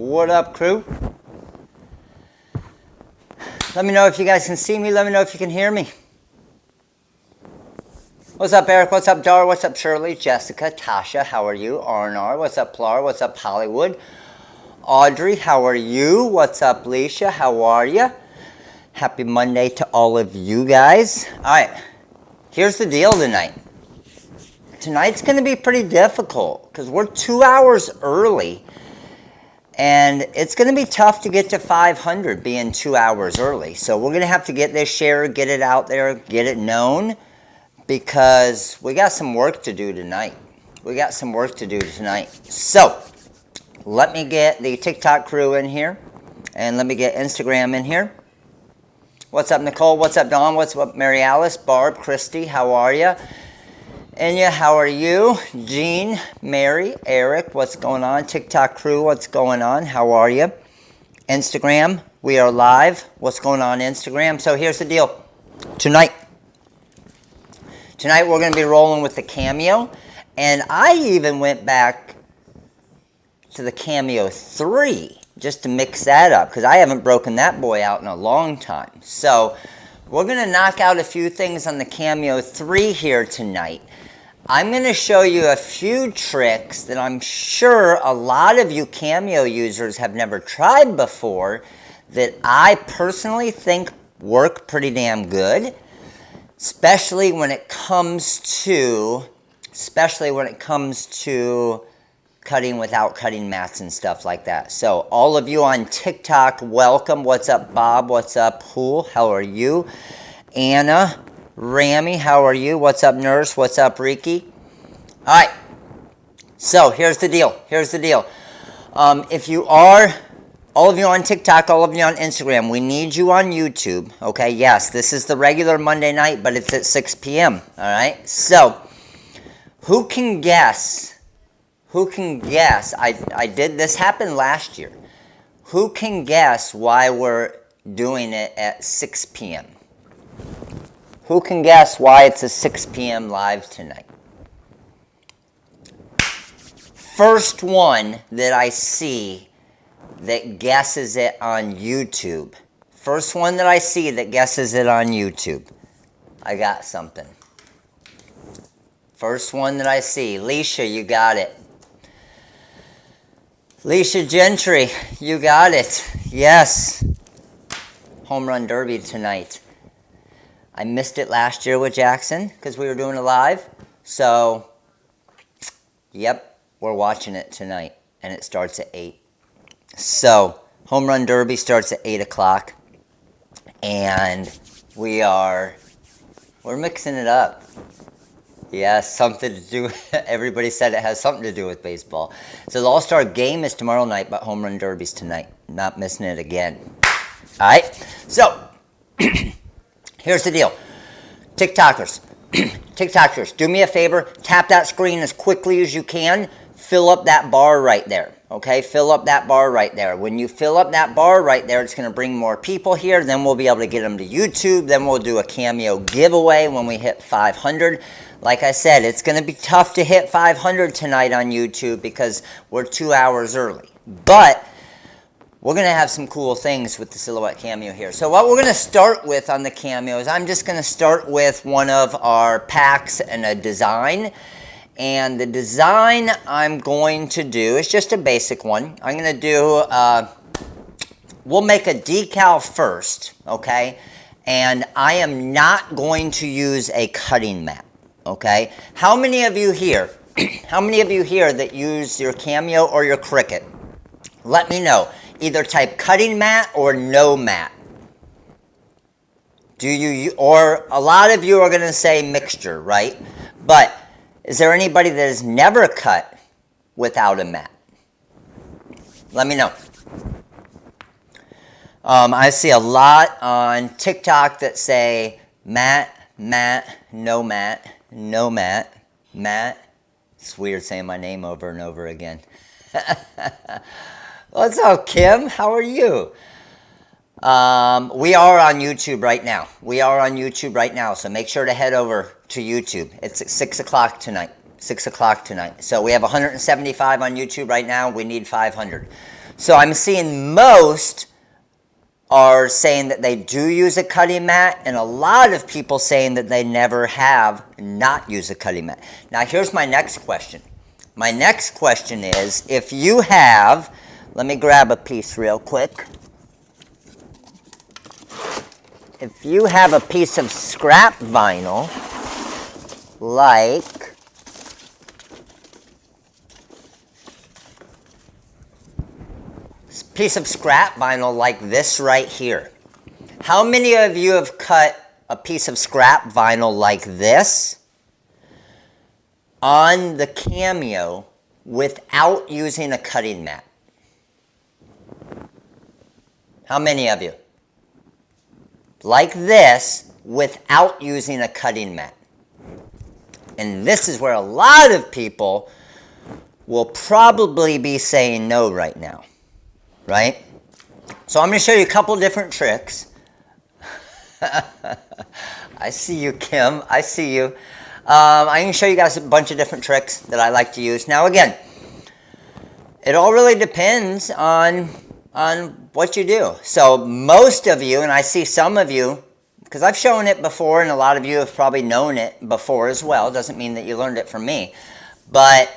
What up, crew? Let me know if you guys can see me. Let me know if you can hear me. What's up, Eric? What's up, Dar? What's up, Shirley? Jessica, Tasha, how are you? R&R, what's up, Plar? What's up, Hollywood? Audrey, how are you? What's up, Leisha? How are you? Happy Monday to all of you guys. All right, here's the deal tonight. Tonight's going to be pretty difficult because we're 2 hours early, and it's going to be tough to get to 500 being 2 hours early. So we're going to have to get this shared, get it out there, get it known, because we got some work to do tonight. So let me get the TikTok crew in here, and let me get Instagram in here. What's up, Nicole? What's up, Dawn? What's up, Mary Alice? Barb, Christy, how are you? Enya, how are you? Jean, Mary, Eric, what's going on? TikTok crew, what's going on? How are you? Instagram, we are live. What's going on, Instagram? So here's the deal. Tonight we're going to be rolling with the Cameo, and I even went back to the Cameo 3 just to mix that up because I haven't broken that boy out in a long time. So we're going to knock out a few things on the Cameo 3 here tonight. I'm going to show you a few tricks that I'm sure a lot of you Cameo users have never tried before that I personally think work pretty damn good, especially when it comes to cutting without cutting mats and stuff like that. So all of you on TikTok, welcome. What's up, Bob? What's up, Pool? How are you? Anna, Rami, how are you? What's up, Nurse? What's up, Riki? All right. So here's the deal. If you are, all of you on TikTok, all of you on Instagram, we need you on YouTube. Okay, yes, this is the regular Monday night, but it's at 6 p.m. All right. So who can guess? I did this happen last year. Who can guess why we're doing it at 6 p.m.? Who can guess why it's a 6 p.m. live tonight? First one that I see that guesses it on YouTube. First one that I see that guesses it on YouTube. I got something. First one that I see. Leisha, you got it. Leisha Gentry, you got it. Yes. Home Run Derby tonight. I missed it last year with Jackson because we were doing it live. So, yep, we're watching it tonight. And it starts at 8. So, Home Run Derby starts at 8 o'clock. And we're mixing it up. Yes, something to do. Everybody said it has something to do with baseball. So the All-Star game is tomorrow night, but Home Run Derby's tonight. Not missing it again. All right. So here's the deal. TikTokers, do me a favor. Tap that screen as quickly as you can. Fill up that bar right there. Okay, fill up that bar right there. When you fill up that bar right there, it's going to bring more people here. Then we'll be able to get them to YouTube. Then we'll do a Cameo giveaway when we hit 500. Like I said, it's going to be tough to hit 500 tonight on YouTube because we're 2 hours early. But we're going to have some cool things with the Silhouette Cameo here. So what we're going to start with on the Cameo is I'm just going to start with one of our packs and a design. And the design I'm going to do is just a basic one. I'm going to do, we'll make a decal first, okay? And I am not going to use a cutting mat, okay? How many of you here that use your Cameo or your Cricut? Let me know. Either type cutting mat or no mat. Or a lot of you are going to say mixture, right? But is there anybody that has never cut without a mat? Let me know. I see a lot on TikTok that say mat, no mat, no mat, mat. It's weird saying my name over and over again. What's up, Kim? How are you? We are on YouTube right now. So make sure to head over to YouTube. It's at 6 o'clock tonight. So we have 175 on YouTube right now. We need 500. So I'm seeing most are saying that they do use a cutting mat, and a lot of people saying that they never have not used a cutting mat. Now here's my next question. My next question is, if you have, let me grab a piece real quick. If you have a piece of scrap vinyl, like this right here. How many of you have cut a piece of scrap vinyl like this on the Cameo without using a cutting mat? How many of you? Like this without using a cutting mat. And this is where a lot of people will probably be saying no right now, right? So I'm going to show you a couple different tricks. I see you, Kim. I see you. I'm going to show you guys a bunch of different tricks that I like to use. Now again, it all really depends on what you do. So most of you, and I see some of you, because I've shown it before, and a lot of you have probably known it before as well. Doesn't mean that you learned it from me. But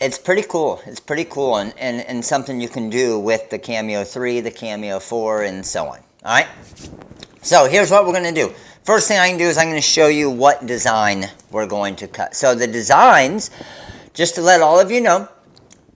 it's pretty cool. It's pretty cool, and something you can do with the Cameo 3, the Cameo 4, and so on. All right? So here's what we're going to do. First thing I can do is I'm going to show you what design we're going to cut. So the designs, just to let all of you know,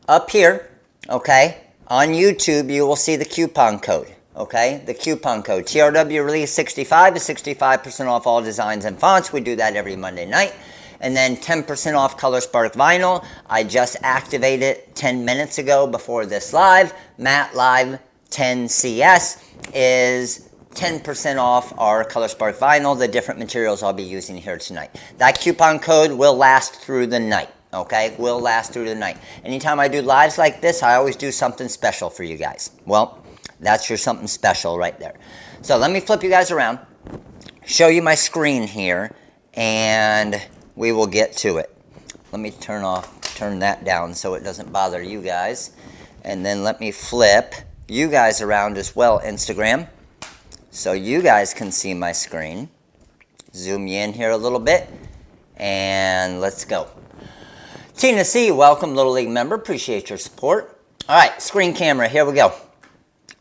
up here, okay, on YouTube, you will see the coupon code. Okay, the coupon code, TRW Release 65 is 65% off all designs and fonts. We do that every Monday night. And then 10% off ColorSpark vinyl. I just activated it 10 minutes ago before this live. Matte Live 10CS is 10% off our ColorSpark vinyl, the different materials I'll be using here tonight. That coupon code will last through the night. Okay, will last through the night. Anytime I do lives like this, I always do something special for you guys. Well, that's your something special right there. So let me flip you guys around, show you my screen here, and we will get to it. Let me turn that down so it doesn't bother you guys. And then let me flip you guys around as well, Instagram, so you guys can see my screen. Zoom you in here a little bit, and let's go. Tina C, welcome, Little League member. Appreciate your support. All right, screen camera, here we go.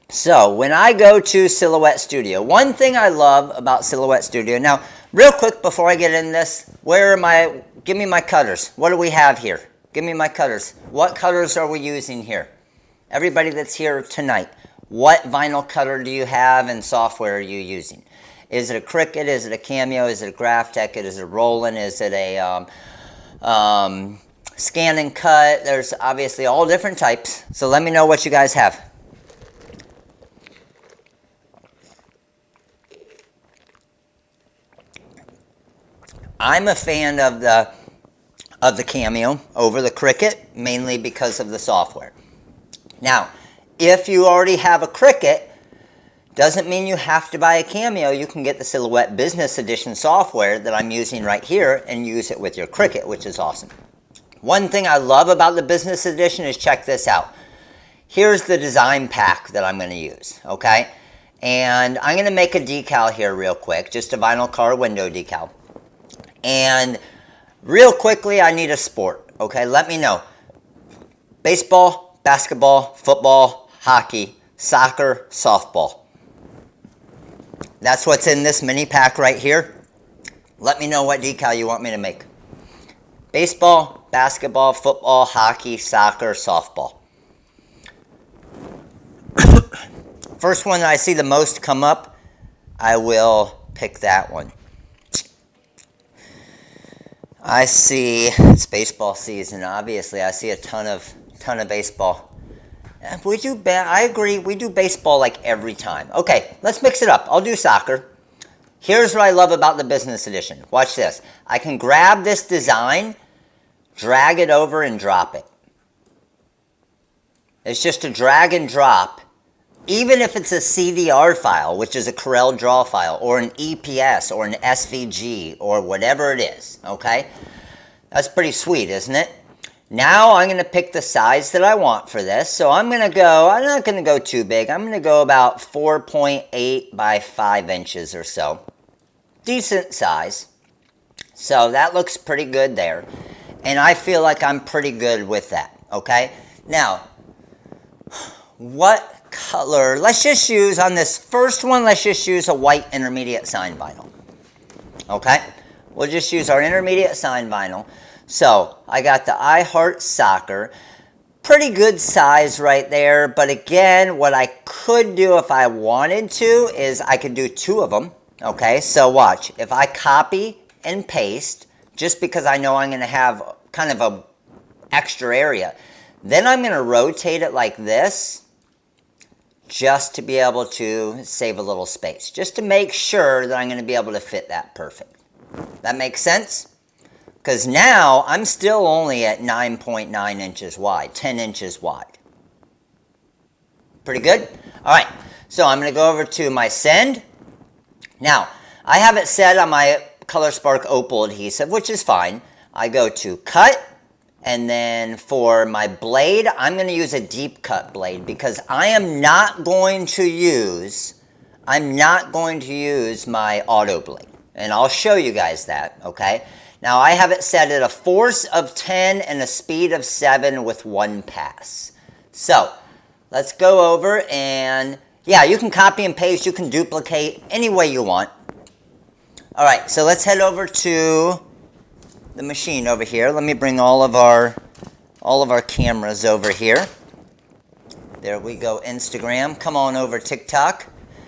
So when I go to Silhouette Studio, one thing I love about Silhouette Studio, now real quick before I get in this, give me my cutters. What do we have here? Give me my cutters. What cutters are we using here? Everybody that's here tonight, what vinyl cutter do you have and software are you using? Is it a Cricut? Is it a Cameo? Is it a Graphtec? Is it a Roland? Is it a Scan and Cut? There's obviously all different types. So let me know what you guys have. I'm a fan of the Cameo over the Cricut, mainly because of the software. Now, if you already have a Cricut, doesn't mean you have to buy a Cameo. You can get the Silhouette Business Edition software that I'm using right here and use it with your Cricut, which is awesome. One thing I love about the Business Edition is, check this out. Here's the design pack that I'm going to use, okay? And I'm going to make a decal here real quick, just a vinyl car window decal. And real quickly, I need a sport, okay? Let me know. Baseball, basketball, football, hockey, soccer, softball. That's what's in this mini pack right here. Let me know what decal you want me to make. Baseball, basketball, football, hockey, soccer, softball. First one that I see the most come up, I will pick that one. I see, it's baseball season, obviously. I see a ton of baseball. I agree, we do baseball like every time. Okay, let's mix it up. I'll do soccer. Here's what I love about the Business Edition. Watch this. I can grab this design, drag it over, and drop it. It's just a drag and drop. Even if it's a CDR file, which is a Corel Draw file, or an EPS, or an SVG, or whatever it is, okay? That's pretty sweet, isn't it? Now I'm going to pick the size that I want for this. So I'm not going to go too big. I'm going to go about 4.8 by 5 inches or so. Decent size. So that looks pretty good there. And I feel like I'm pretty good with that, okay? Now, what color? Let's just use, on this first one, let's just use a white intermediate sign vinyl, okay? We'll just use our intermediate sign vinyl. So I got the I Heart Soccer, pretty good size right there, but again, what I could do if I wanted to is I could do 2 of them, okay? So watch, if I copy and paste, just because I know I'm going to have kind of a extra area, then I'm going to rotate it like this, just to be able to save a little space, just to make sure that I'm going to be able to fit that perfect. That makes sense? Because now I'm still only at 9.9 inches wide, 10 inches wide. Pretty good? All right, so I'm going to go over to my send. Now, I have it set on my ColorSpark Opal adhesive, which is fine. I go to cut, and then for my blade, I'm going to use a deep cut blade because I'm not going to use my auto blade. And I'll show you guys that, okay? Now, I have it set at a force of 10 and a speed of 7 with 1 pass. So, let's go over and, yeah, you can copy and paste, you can duplicate any way you want. All right, so let's head over to the machine over here. Let me bring all of our cameras over here. There we go, Instagram. Come on over, TikTok.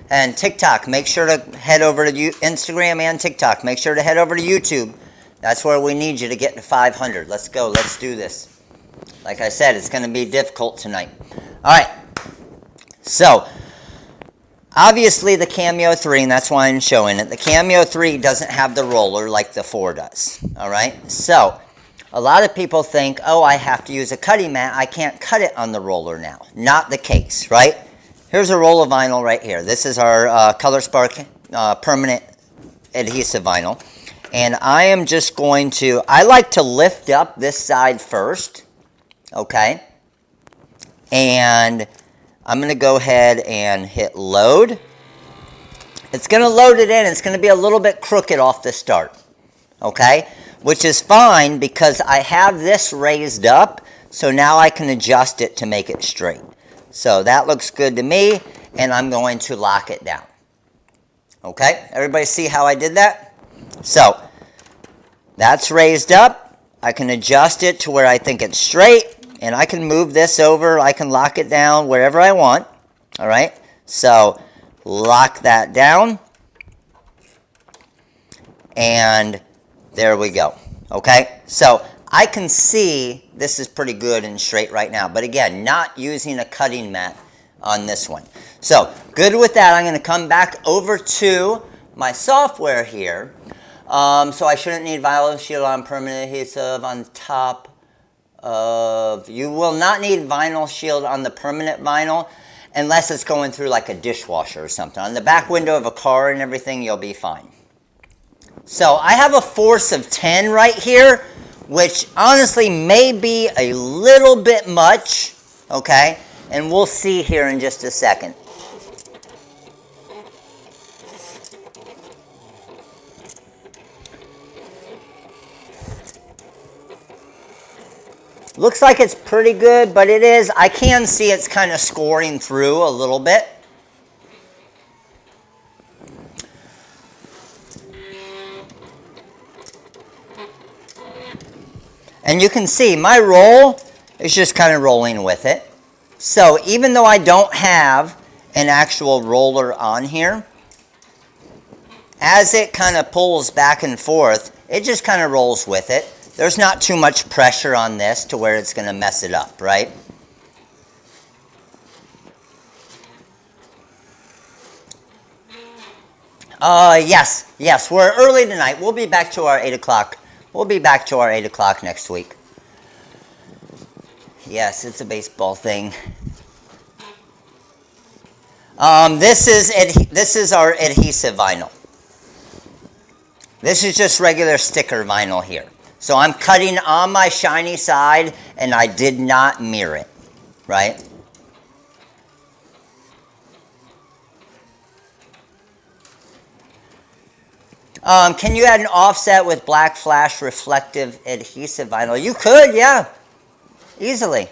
And TikTok, make sure to head over to Instagram and TikTok. Make sure to head over to YouTube. That's where we need you to get to 500. Let's go. Let's do this. Like I said, it's going to be difficult tonight. All right. So, obviously the Cameo 3, and that's why I'm showing it. The Cameo 3 doesn't have the roller like the 4 does. All right. So, a lot of people think, oh, I have to use a cutting mat. I can't cut it on the roller now. Not the case, right? Here's a roll of vinyl right here. This is our ColorSpark permanent adhesive vinyl. And I am just going to, I like to lift up this side first, okay? And I'm going to go ahead and hit load. It's going to load it in. It's going to be a little bit crooked off the start, okay? Which is fine because I have this raised up, so now I can adjust it to make it straight. So that looks good to me, and I'm going to lock it down. Okay, everybody see how I did that? So, that's raised up. I can adjust it to where I think it's straight, and I can move this over. I can lock it down wherever I want. All right, so lock that down, and there we go. Okay, so I can see this is pretty good and straight right now, but again, not using a cutting mat on this one. So, good with that. I'm going to come back over to my software here. So I shouldn't need vinyl shield on permanent adhesive on top of, you will not need vinyl shield on the permanent vinyl unless it's going through like a dishwasher or something. On the back window of a car and everything, you'll be fine. So I have a force of 10 right here, which honestly may be a little bit much, okay? And we'll see here in just a second. Looks like it's pretty good, but it is, I can see it's kind of scoring through a little bit. And you can see my roll is just kind of rolling with it. So even though I don't have an actual roller on here, as it kind of pulls back and forth, it just kind of rolls with it. There's not too much pressure on this to where it's going to mess it up, right? Yes, we're early tonight. We'll be back to our 8 o'clock. We'll be back to our 8 o'clock next week. Yes, it's a baseball thing. This is our adhesive vinyl. This is just regular sticker vinyl here. So I'm cutting on my shiny side, and I did not mirror it, right? Can you add an offset with black flash reflective adhesive vinyl? You could, yeah, easily.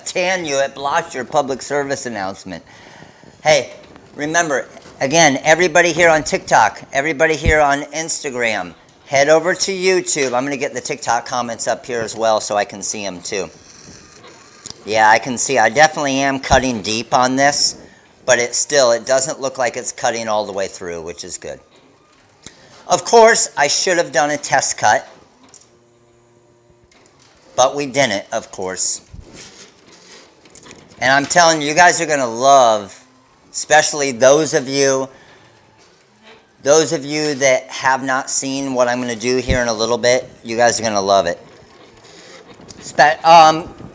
Tan you, it blocked your public service announcement. Hey, remember, again, everybody here on TikTok, everybody here on Instagram, head over to YouTube. I'm going to get the TikTok comments up here as well so I can see them too. Yeah, I can see. I definitely am cutting deep on this, but it doesn't look like it's cutting all the way through, which is good. Of course, I should have done a test cut, but we didn't, of course. And I'm telling you, you guys are going to love, especially those of you that have not seen what I'm going to do here in a little bit. You guys are going to love it.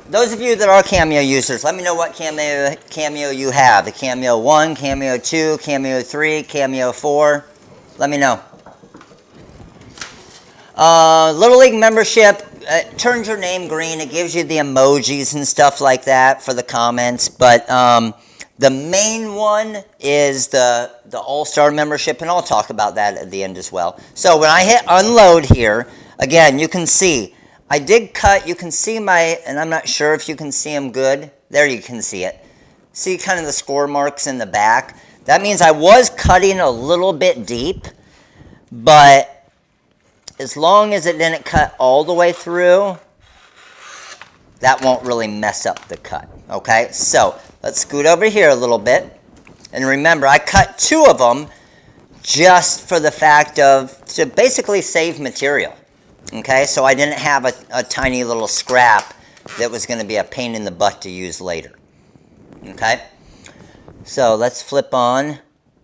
Those of you that are Cameo users, let me know what Cameo you have. The Cameo 1, Cameo 2, Cameo 3, Cameo 4. Let me know. Little League membership. It turns your name green. It gives you the emojis and stuff like that for the comments. But the main one is the All-Star membership, and I'll talk about that at the end as well. So when I hit unload here, again, you can see I did cut. You can see and I'm not sure if you can see them good. There you can see it. See kind of the score marks in the back. That means I was cutting a little bit deep, but as long as it didn't cut all the way through, that won't really mess up the cut, okay? So let's scoot over here a little bit. And remember, I cut 2 of them just for the fact to basically save material, okay? So I didn't have a tiny little scrap that was going to be a pain in the butt to use later, okay? So let's flip on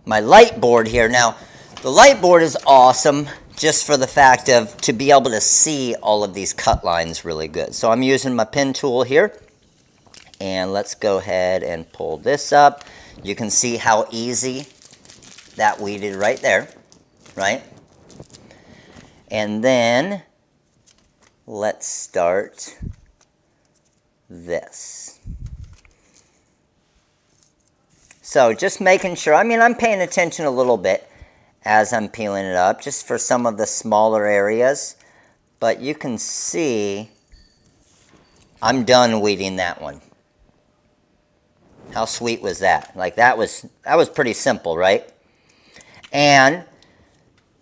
my light board here. Now, the light board is awesome, just for the fact of to be able to see all of these cut lines really good. So I'm using my pen tool here, and let's go ahead and pull this up. You can see how easy that weeded right there, right? And then let's start this. So just making sure, I mean, I'm paying attention a little bit as I'm peeling it up, just for some of the smaller areas. But you can see I'm done weeding that one. How sweet was that? Like that was pretty simple, right? And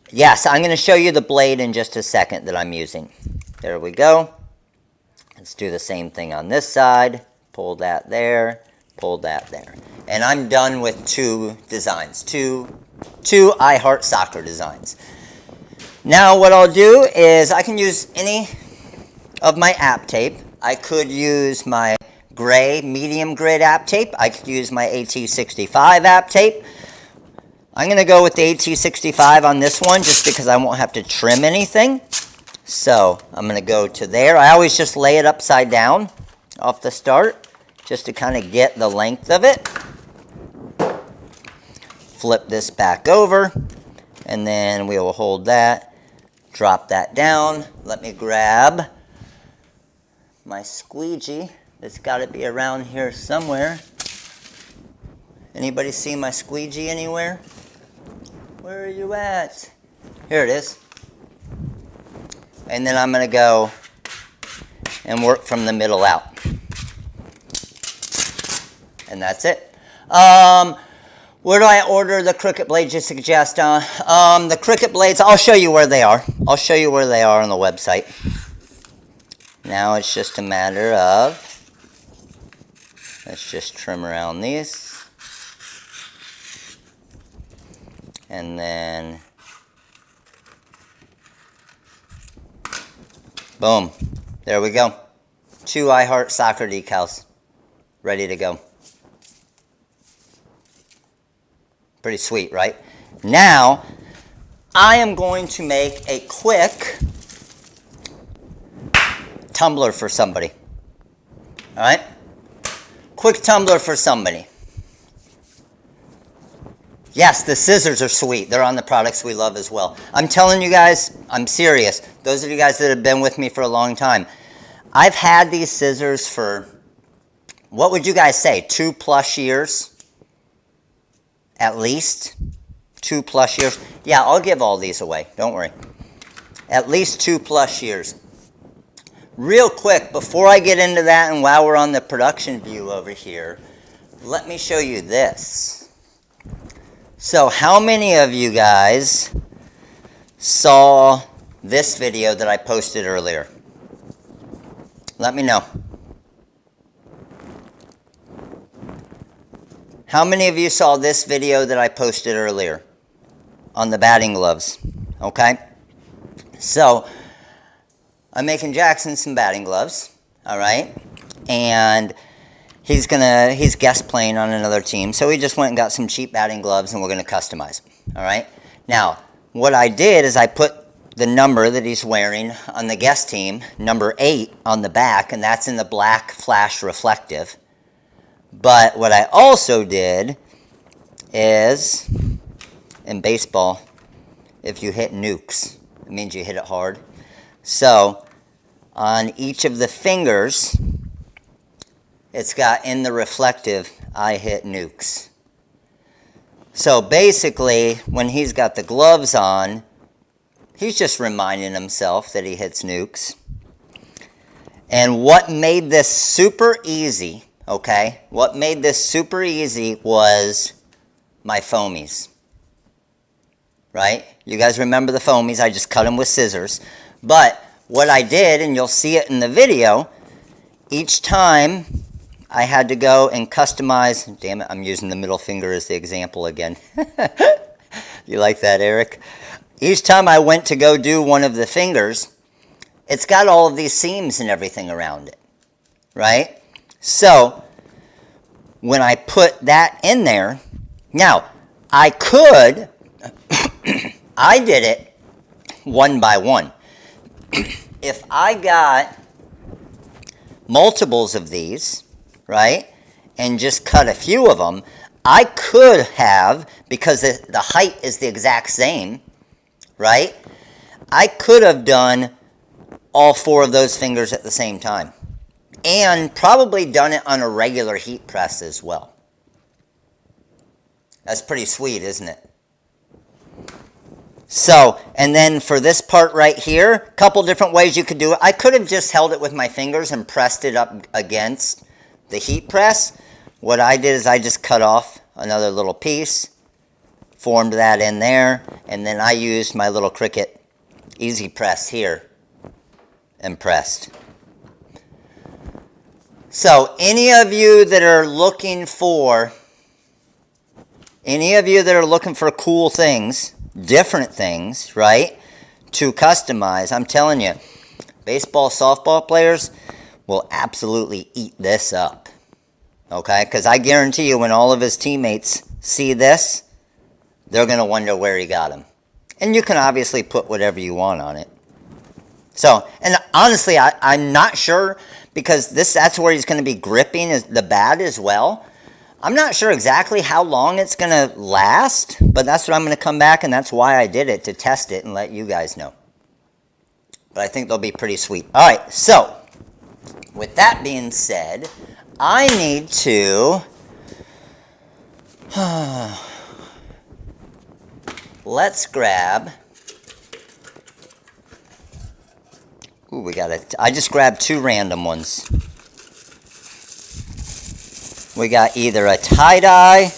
yes, I'm going to show you the blade in just a second that I'm using. There we go. Let's do the same thing on this side. Pull that there, pull that there. And I'm done with 2 designs, two I Heart Soccer designs. Now what I'll do is I can use any of my app tape. I could use my gray medium grit app tape. I could use my AT65 app tape. I'm going to go with the AT65 on this one just because I won't have to trim anything. So I'm going to go to there. I always just lay it upside down off the start just to kind of get the length of it. Flip this back over, and then we will hold that, drop that down. Let me grab my squeegee. It's got to be around here somewhere. Anybody see my squeegee anywhere? Where are you at? Here it is. And then I'm going to go and work from the middle out. And that's it. Where do I order the Cricut blades you suggest? The Cricut blades, I'll show you where they are. I'll show you where they are on the website. Now it's just a matter of, let's just trim around these. And then, boom. There we go. 2 I Heart Soccer decals. Ready to go. Pretty sweet, right? Now, I am going to make a quick tumbler for somebody. All right? Quick tumbler for somebody. Yes, the scissors are sweet. They're on the products we love as well. I'm telling you guys, I'm serious. Those of you guys that have been with me for a long time, I've had these scissors for, what would you guys say, 2+ years? At least 2+ years. Yeah, I'll give all these away. Don't worry. At least 2+ years. Real quick, before I get into that and while we're on the production view over here, let me show you this. So how many of you guys saw this video that I posted earlier? Let me know. How many of you saw this video that I posted earlier on the batting gloves? Okay. So I'm making Jackson some batting gloves, all right? And he's guest playing on another team, so we just went and got some cheap batting gloves and we're gonna customize them, all right? Now, what I did is I put the number that he's wearing on the guest team, number 8, on the back, and that's in the black flash reflective. But what I also did is, in baseball, if you hit nukes, it means you hit it hard. So, on each of the fingers, it's got in the reflective, I hit nukes. So basically, when he's got the gloves on, he's just reminding himself that he hits nukes. And what made this super easy, okay? What made this super easy was my foamies. Right? You guys remember the foamies? I just cut them with scissors. But what I did, and you'll see it in the video, each time I had to go and customize. Damn it, I'm using the middle finger as the example again. You like that, Eric? Each time I went to go do one of the fingers, it's got all of these seams and everything around it, right? So when I put that in there, now I could, I did it one by one. If I got multiples of these, right, and just cut a few of them, I could have, because the height is the exact same, right, I could have done all 4 of those fingers at the same time, and probably done it on a regular heat press as well. That's pretty sweet, isn't it? So, and then for this part right here, a couple different ways you could do it. I could have just held it with my fingers and pressed it up against the heat press. What I did is I just cut off another little piece, formed that in there, and then I used my little Cricut Easy Press here and pressed. So any of you that are looking for cool things, different things, right, to customize, I'm telling you, baseball, softball players will absolutely eat this up, okay? Because I guarantee you when all of his teammates see this, they're going to wonder where he got them. And you can obviously put whatever you want on it. So, and honestly, I'm not sure, because that's where he's going to be gripping the bat as well. I'm not sure exactly how long it's going to last, but that's what I'm going to come back, and that's why I did it, to test it and let you guys know. But I think they'll be pretty sweet. All right, so with that being said, I need to let's grab. Ooh, I just grabbed 2 random ones. We got either a tie-dye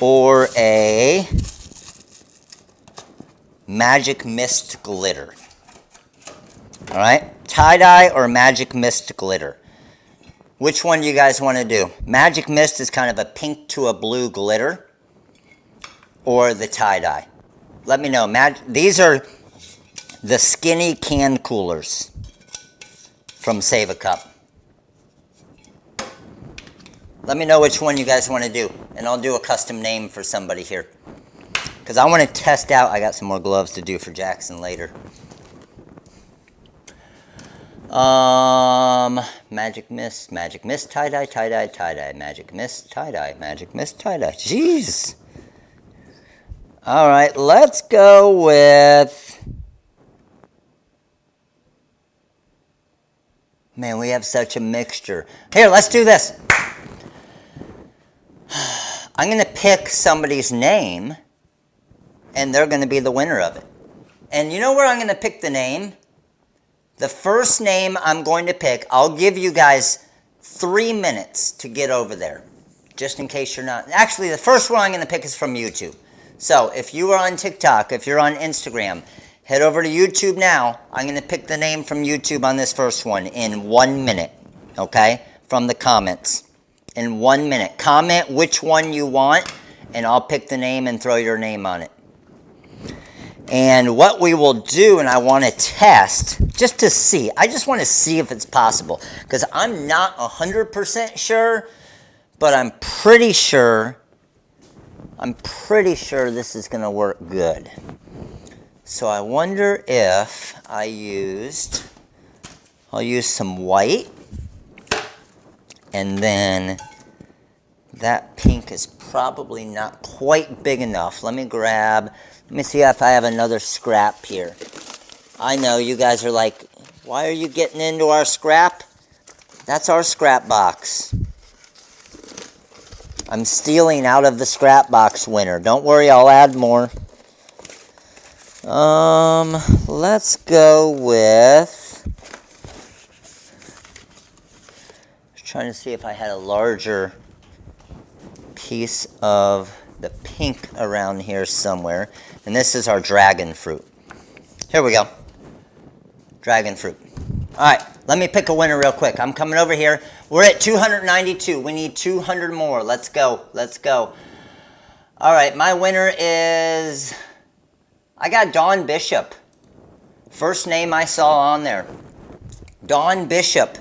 or a Magic Mist glitter. All right, tie-dye or Magic Mist glitter. Which one do you guys want to do? Magic Mist is kind of a pink to a blue glitter, or the tie-dye. Let me know. These are the skinny can coolers from Save a Cup. Let me know which one you guys want to do, and I'll do a custom name for somebody here. Because I want to test out, I got some more gloves to do for Jackson later. Magic Mist, tie-dye, tie-dye, tie-dye, Magic Mist, tie-dye, Magic Mist, tie-dye. Jeez. All right, let's go with... Man, we have such a mixture. Here, let's do this. I'm going to pick somebody's name, and they're going to be the winner of it. And you know where I'm going to pick the name? The first name I'm going to pick, I'll give you guys 3 minutes to get over there, just in case you're not. Actually, the first one I'm going to pick is from YouTube. So if you are on TikTok, if you're on Instagram, head over to YouTube now. I'm going to pick the name from YouTube on this first one in 1 minute, okay? From the comments. In 1 minute. Comment which one you want, and I'll pick the name and throw your name on it. And what we will do, and I want to test, just to see. I just want to see if it's possible. Because I'm not 100% sure, but I'm pretty sure this is going to work good. So I wonder if I'll use some white, and then that pink is probably not quite big enough. Let me see if I have another scrap here. I know you guys are like, why are you getting into our scrap? That's our scrap box. I'm stealing out of the scrap box winner. Don't worry, I'll add more. Let's go with... I was trying to see if I had a larger piece of the pink around here somewhere. And this is our dragon fruit. Here we go. Dragon fruit. All right, let me pick a winner real quick. I'm coming over here. We're at 292. We need 200 more. Let's go. Let's go. All right, my winner is... I got Dawn Bishop. First name I saw on there. Dawn Bishop.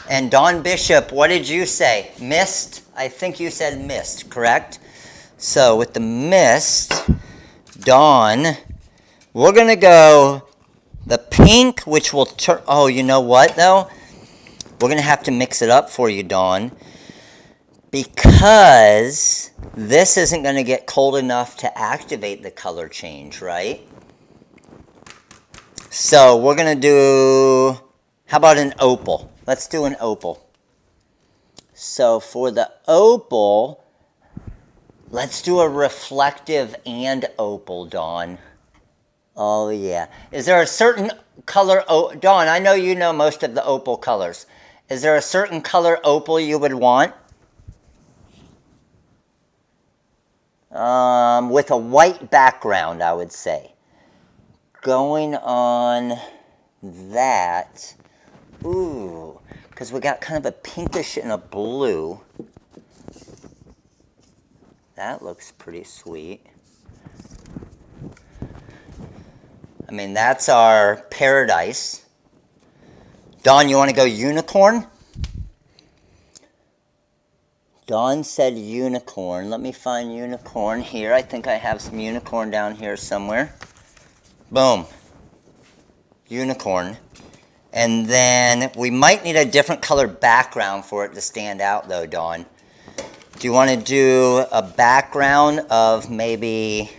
And Dawn Bishop, what did you say? Mist? I think you said mist, correct? So with the mist, Dawn, we're going to go the pink, which will turn... Oh, you know what, though? We're going to have to mix it up for you, Dawn, because this isn't going to get cold enough to activate the color change, right? So we're going to do... How about an opal? Let's do an opal. So for the opal... Let's do a reflective and opal, Dawn. Oh, yeah. Is there a certain color... Dawn, I know you know most of the opal colors. Is there a certain color opal you would want? With a white background, I would say. Going on that... Ooh, because we got kind of a pinkish and a blue. That looks pretty sweet. I mean, that's our paradise. Dawn, you want to go unicorn? Dawn said unicorn. Let me find unicorn here. I think I have some unicorn down here somewhere. Boom. Unicorn. And then we might need a different color background for it to stand out, though, Dawn. Do you want to do a background of maybe...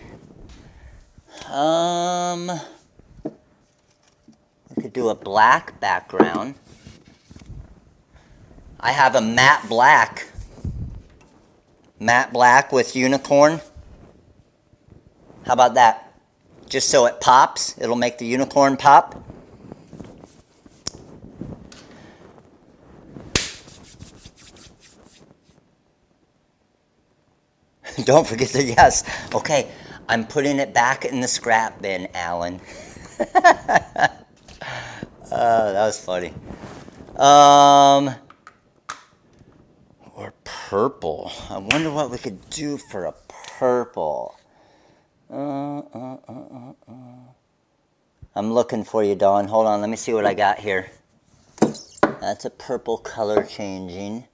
we could do a black background. I have a matte black. Matte black with unicorn. How about that? Just so it pops. It'll make the unicorn pop. Don't forget the yes. Okay, I'm putting it back in the scrap bin, Alan. That was funny. Or purple. I wonder what we could do for a purple. I'm looking for you, Dawn. Hold on, let me see what I got here. That's a purple color changing.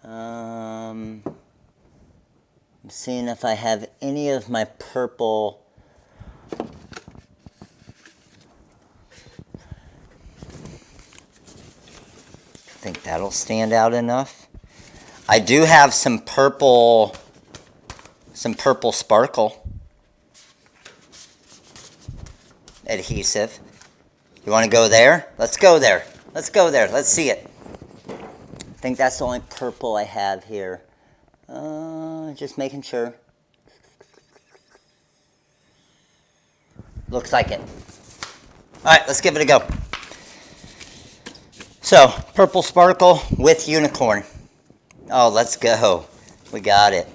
I'm seeing if I have any of my purple. I think that'll stand out enough. I do have some purple sparkle. adhesive. You want to go there? Let's go there. Let's go there. Let's see it. I think that's the only purple I have here. Just making sure. Looks like it. All right, let's give it a go. So, purple sparkle with unicorn. Oh, let's go. We got it.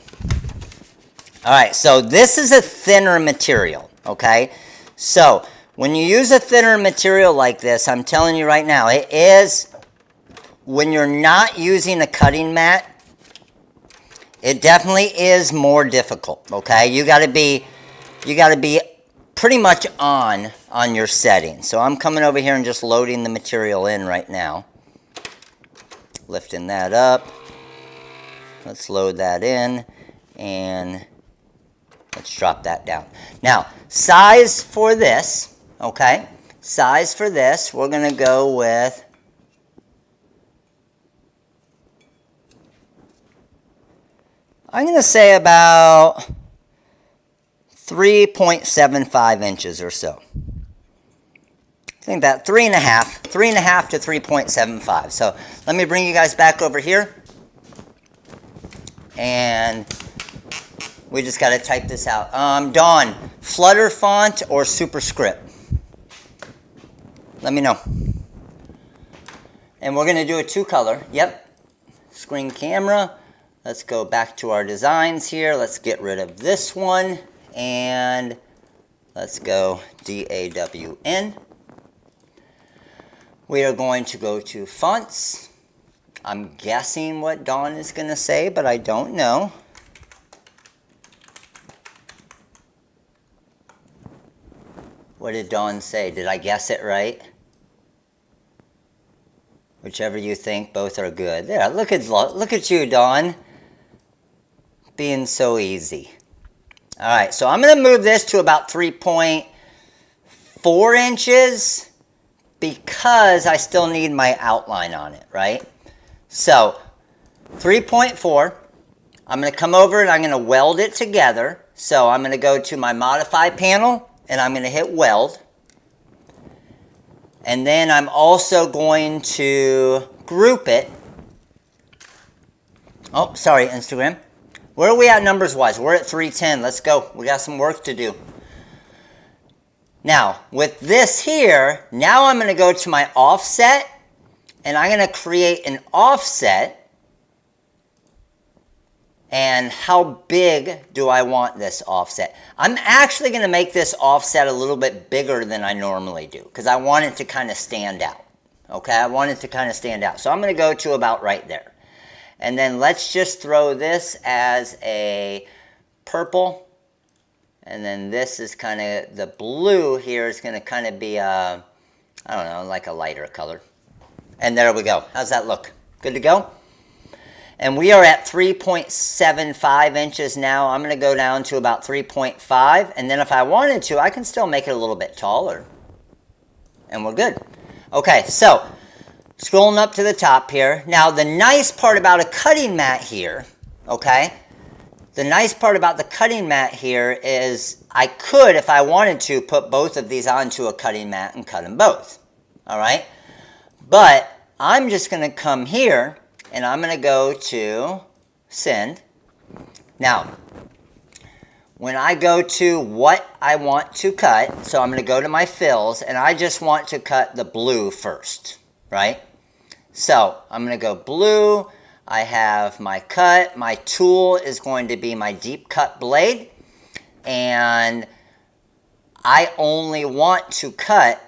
All right, so this is a thinner material, okay? So, when you use a thinner material like this, I'm telling you right now, it is, when you're not using a cutting mat, it definitely is more difficult, okay? You gotta be pretty much on your settings. So I'm coming over here and just loading the material in right now. Lifting that up. Let's load that in and let's drop that down. Now, size for this, okay? Size for this, we're gonna go with I'm gonna say about 3.75 inches or so. I think that 3.5 to 3.75. So let me bring you guys back over here. And we just got to type this out. Dawn, Flutter font or superscript? Let me know. And we're going to do a 2-color. Yep. Screen camera. Let's go back to our designs here. Let's get rid of this one. And let's go DAWN. We are going to go to fonts. I'm guessing what Dawn is going to say, but I don't know. What did Dawn say? Did I guess it right? Whichever you think, both are good. There, look at you, Dawn. Being so easy. All right, so I'm going to move this to about 3.4 inches because I still need my outline on it, right? So 3.4, I'm going to come over and I'm going to weld it together. So I'm going to go to my modify panel and I'm going to hit weld. And then I'm also going to group it. Oh, sorry, Instagram. Where are we at numbers-wise? We're at 310. Let's go. We got some work to do. Now, with this here, now I'm going to go to my offset, and I'm going to create an offset. And how big do I want this offset? I'm actually going to make this offset a little bit bigger than I normally do, because I want it to kind of stand out. Okay, I want it to kind of stand out. So I'm going to go to about right there. And then let's just throw this as a purple. And then this is kind of, the blue here is going to kind of be a, I don't know, like a lighter color. And there we go. How's that look? Good to go? And we are at 3.75 inches now. I'm going to go down to about 3.5. And then if I wanted to, I can still make it a little bit taller. And we're good. Okay, so scrolling up to the top here. Now, the nice part about a cutting mat here, okay? The nice part about the cutting mat here is I could, if I wanted to, put both of these onto a cutting mat and cut them both, all right? But I'm just going to come here, and I'm going to go to send. Now, when I go to what I want to cut, so I'm going to go to my fills, and I just want to cut the blue first, right? So I'm going to go blue. I have my cut. My tool is going to be my deep cut blade. And I only want to cut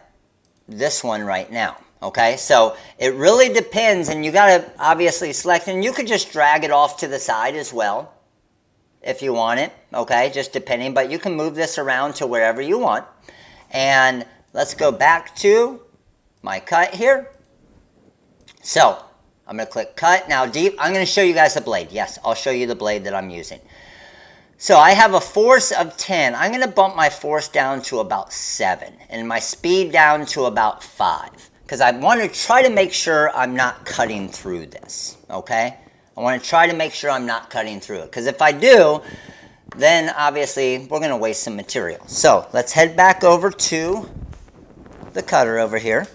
this one right now. Okay, so it really depends, and you got to obviously select, and you could just drag it off to the side as well if you want it, okay, just depending, but you can move this around to wherever you want. And let's go back to my cut here. So I'm going to click cut. Now deep, I'm going to show you guys the blade. Yes, I'll show you the blade that I'm using. So I have a force of 10. I'm going to bump my force down to about 7 and my speed down to about 5. Because I want to try to make sure I'm not cutting through this, okay? I want to try to make sure I'm not cutting through it. Because if I do, then obviously we're going to waste some material. So let's head back over to the cutter over here.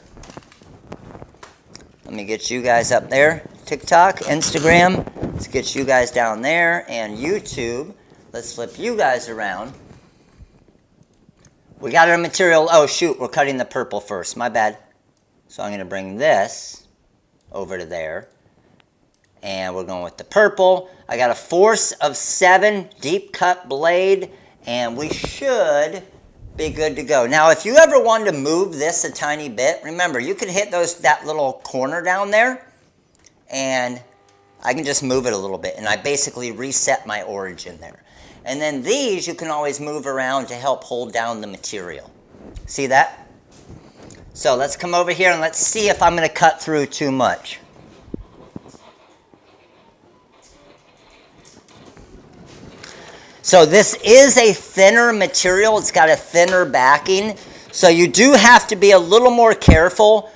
Let me get you guys up there. TikTok, Instagram. Let's get you guys down there. And YouTube. Let's flip you guys around. We got our material. Oh, shoot. We're cutting the purple first. My bad. So I'm going to bring this over to there. And we're going with the purple. I got a force of 7 deep cut blade. And we should be good to go. Now, if you ever wanted to move this a tiny bit, remember, you could hit that little corner down there, and I can just move it a little bit, and I basically reset my origin there. And then these, you can always move around to help hold down the material. See that? So let's come over here, and let's see if I'm going to cut through too much. So this is a thinner material. It's got a thinner backing. So you do have to be a little more careful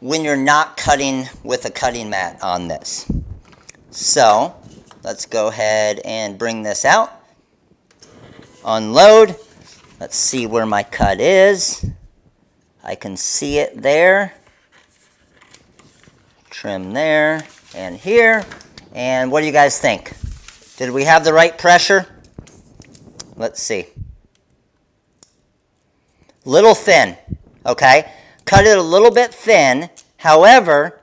when you're not cutting with a cutting mat on this. So let's go ahead and bring this out. Unload. Let's see where my cut is. I can see it there. Trim there and here. And what do you guys think? Did we have the right pressure? Let's see. Little thin, okay? Cut it a little bit thin. However,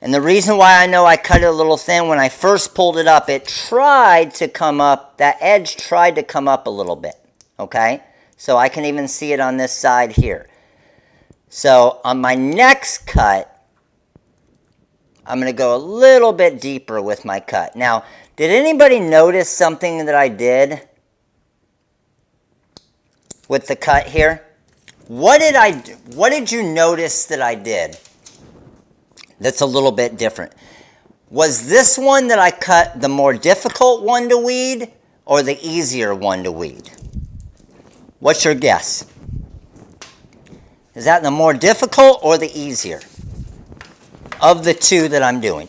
and the reason why I know I cut it a little thin, when I first pulled it up, it tried to come up, that edge tried to come up a little bit, okay? So I can even see it on this side here. So on my next cut, I'm going to go a little bit deeper with my cut. Now, did anybody notice something that I did with the cut here? What did I do? What did you notice that I did that's a little bit different? Was this one that I cut the more difficult one to weed or the easier one to weed? What's your guess? Is that the more difficult or the easier of the two that I'm doing?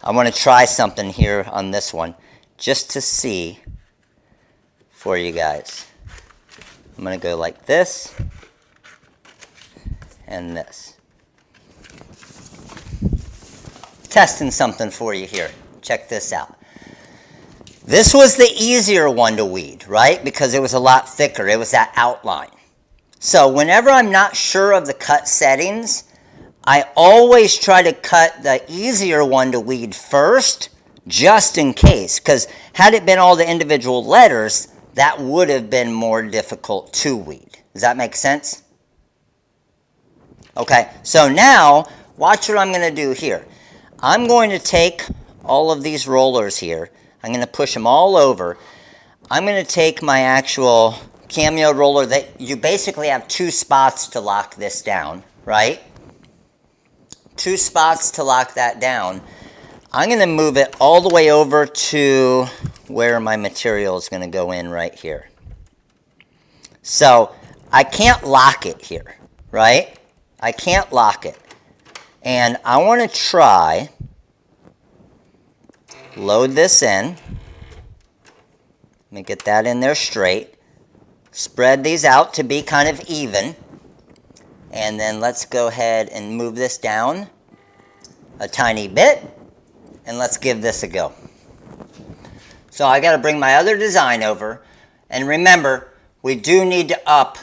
I want to try something here on this one just to see for you guys. I'm going to go like this and this. Testing something for you here. Check this out. This was the easier one to weed, right? Because it was a lot thicker. It was that outline. So whenever I'm not sure of the cut settings, I always try to cut the easier one to weed first, just in case. Because had it been all the individual letters, that would have been more difficult to weed. Does that make sense? Okay, so now, watch what I'm going to do here. I'm going to take all of these rollers here. I'm going to push them all over. I'm going to take my actual Cameo roller that you basically have 2 spots to lock this down, right? 2 spots to lock that down. I'm going to move it all the way over to where my material is going to go in right here. So I can't lock it here, right? I can't lock it. And I want to try, load this in. Let me get that in there straight. Spread these out to be kind of even. And then let's go ahead and move this down a tiny bit. And let's give this a go. So I got to bring my other design over. And remember, we do need to up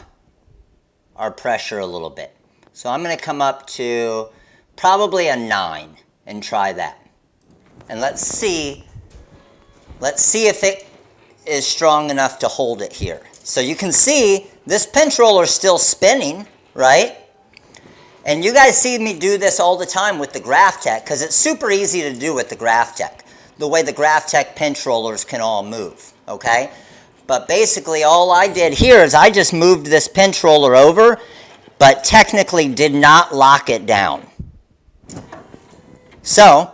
our pressure a little bit. So I'm going to come up to probably a 9 and try that. And let's see if it is strong enough to hold it here. So you can see this pinch roller is still spinning, right? And you guys see me do this all the time with the GraphTech because it's super easy to do with the GraphTech, the way the GraphTech pinch rollers can all move, okay? But basically all I did here is I just moved this pinch roller over, but technically did not lock it down. So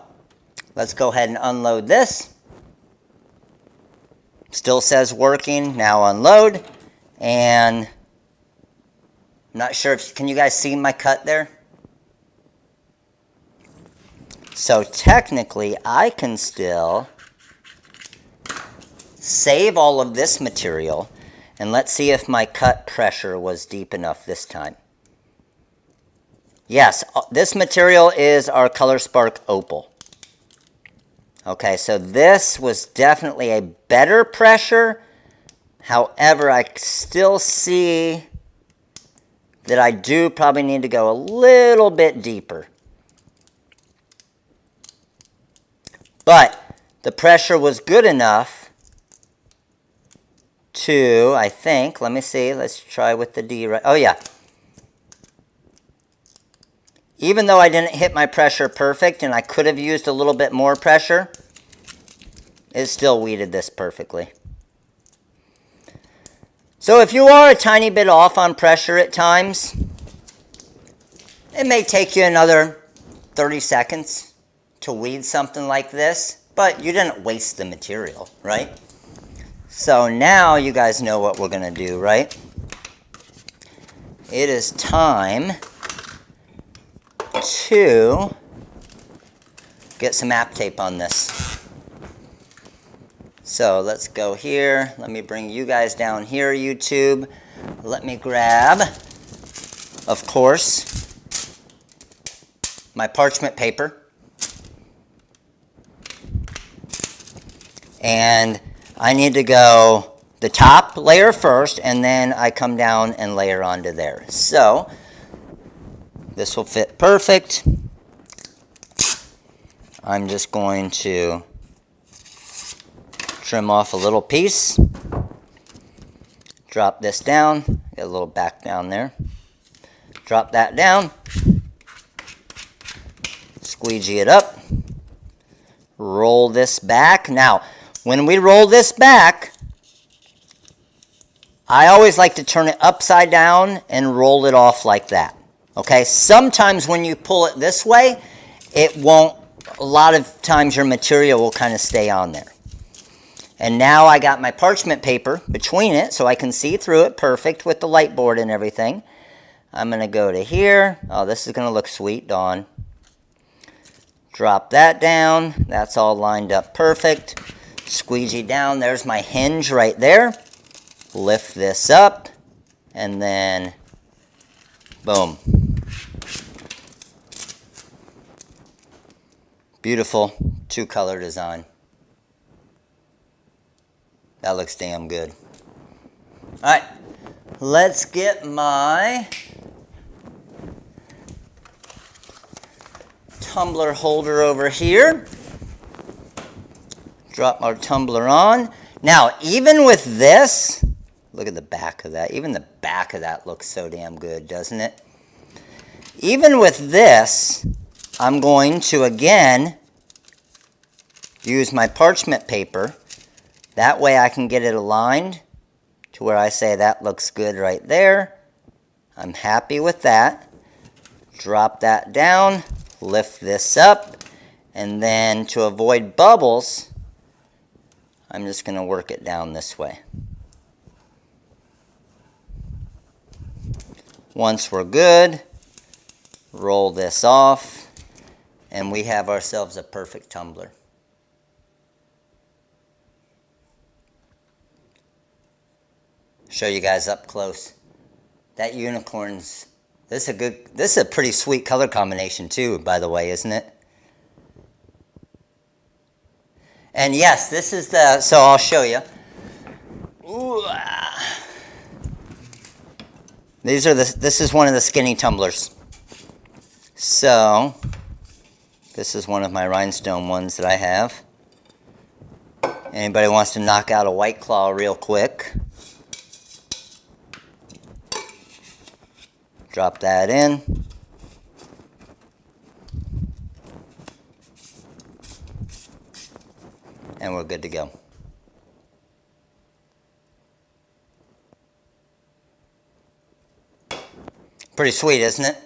let's go ahead and unload this. Still says working, now unload. And I'm not sure if, can you guys see my cut there? So technically I can still save all of this material And let's see if my cut pressure was deep enough this time. Yes, this material is our ColorSpark Opal. Okay, so this was definitely a better pressure. However, I still see that I do probably need to go a little bit deeper. But the pressure was good enough to, I think, let me see, let's try with the D right. Oh yeah. Even though I didn't hit my pressure perfect and I could have used a little bit more pressure, it still weeded this perfectly. So if you are a tiny bit off on pressure at times, it may take you another 30 seconds to weed something like this, but you didn't waste the material, right? So now you guys know what we're going to do, right? It is time to get some map tape on this. So let's go here. Let me bring you guys down here, YouTube. Let me grab, of course, my parchment paper. And I need to go the top layer first, and then I come down and layer onto there. So this will fit perfect. I'm just going to trim off a little piece. Drop this down. Get a little back down there. Drop that down. Squeegee it up. Roll this back. Now, when we roll this back, I always like to turn it upside down and roll it off like that. Okay, sometimes when you pull it this way, it won't, a lot of times your material will kind of stay on there. And now I got my parchment paper between it so I can see through it perfect with the light board and everything. I'm going to go to here. Oh, this is going to look sweet, Dawn. Drop that down. That's all lined up perfect. Squeegee down. There's my hinge right there. Lift this up. And then, boom. Beautiful two-color design. That looks damn good. All right, let's get my tumbler holder over here. Drop our tumbler on. Now, even with this, look at the back of that. Even the back of that looks so damn good, doesn't it? Even with this, I'm going to, again, use my parchment paper. That way I can get it aligned to where I say that looks good right there. I'm happy with that. Drop that down, lift this up, and then to avoid bubbles, I'm just going to work it down this way. Once we're good, roll this off, and we have ourselves a perfect tumbler. Show you guys up close. That unicorn's, this is a pretty sweet color combination too, by the way, isn't it? And yes, this is the, so I'll show you. Ooh, these are this is one of the skinny tumblers. So, this is one of my rhinestone ones that I have. Anybody wants to knock out a White Claw real quick? Drop that in. And we're good to go. Pretty sweet, isn't it?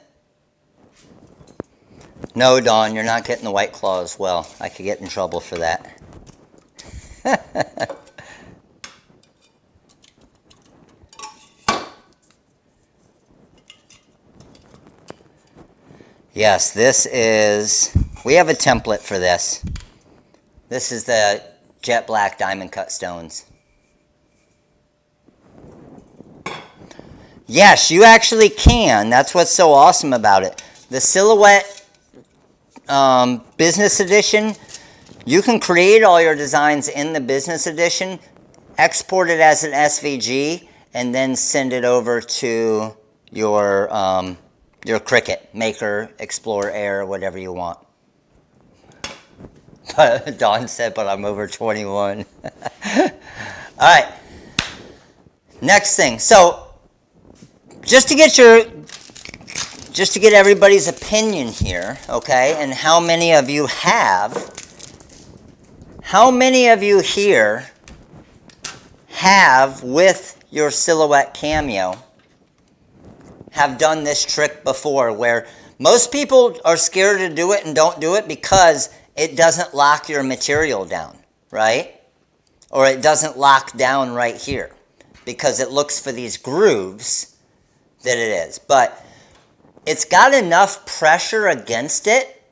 No, Dawn, you're not getting the White Claw as well. I could get in trouble for that. Yes, this is, we have a template for this. This is the jet black diamond cut stones. Yes, you actually can. That's what's so awesome about it. The Silhouette Business Edition, you can create all your designs in the Business Edition, export it as an SVG, and then send it over to your Cricut, Maker, Explorer, Air, whatever you want. Dawn said, but I'm over 21. All right. Next thing. So, just to get everybody's opinion here, okay, and how many of you here have, with your Silhouette Cameo, have done this trick before, where most people are scared to do it and don't do it because it doesn't lock your material down, right? Or it doesn't lock down right here because it looks for these grooves that it is. But it's got enough pressure against it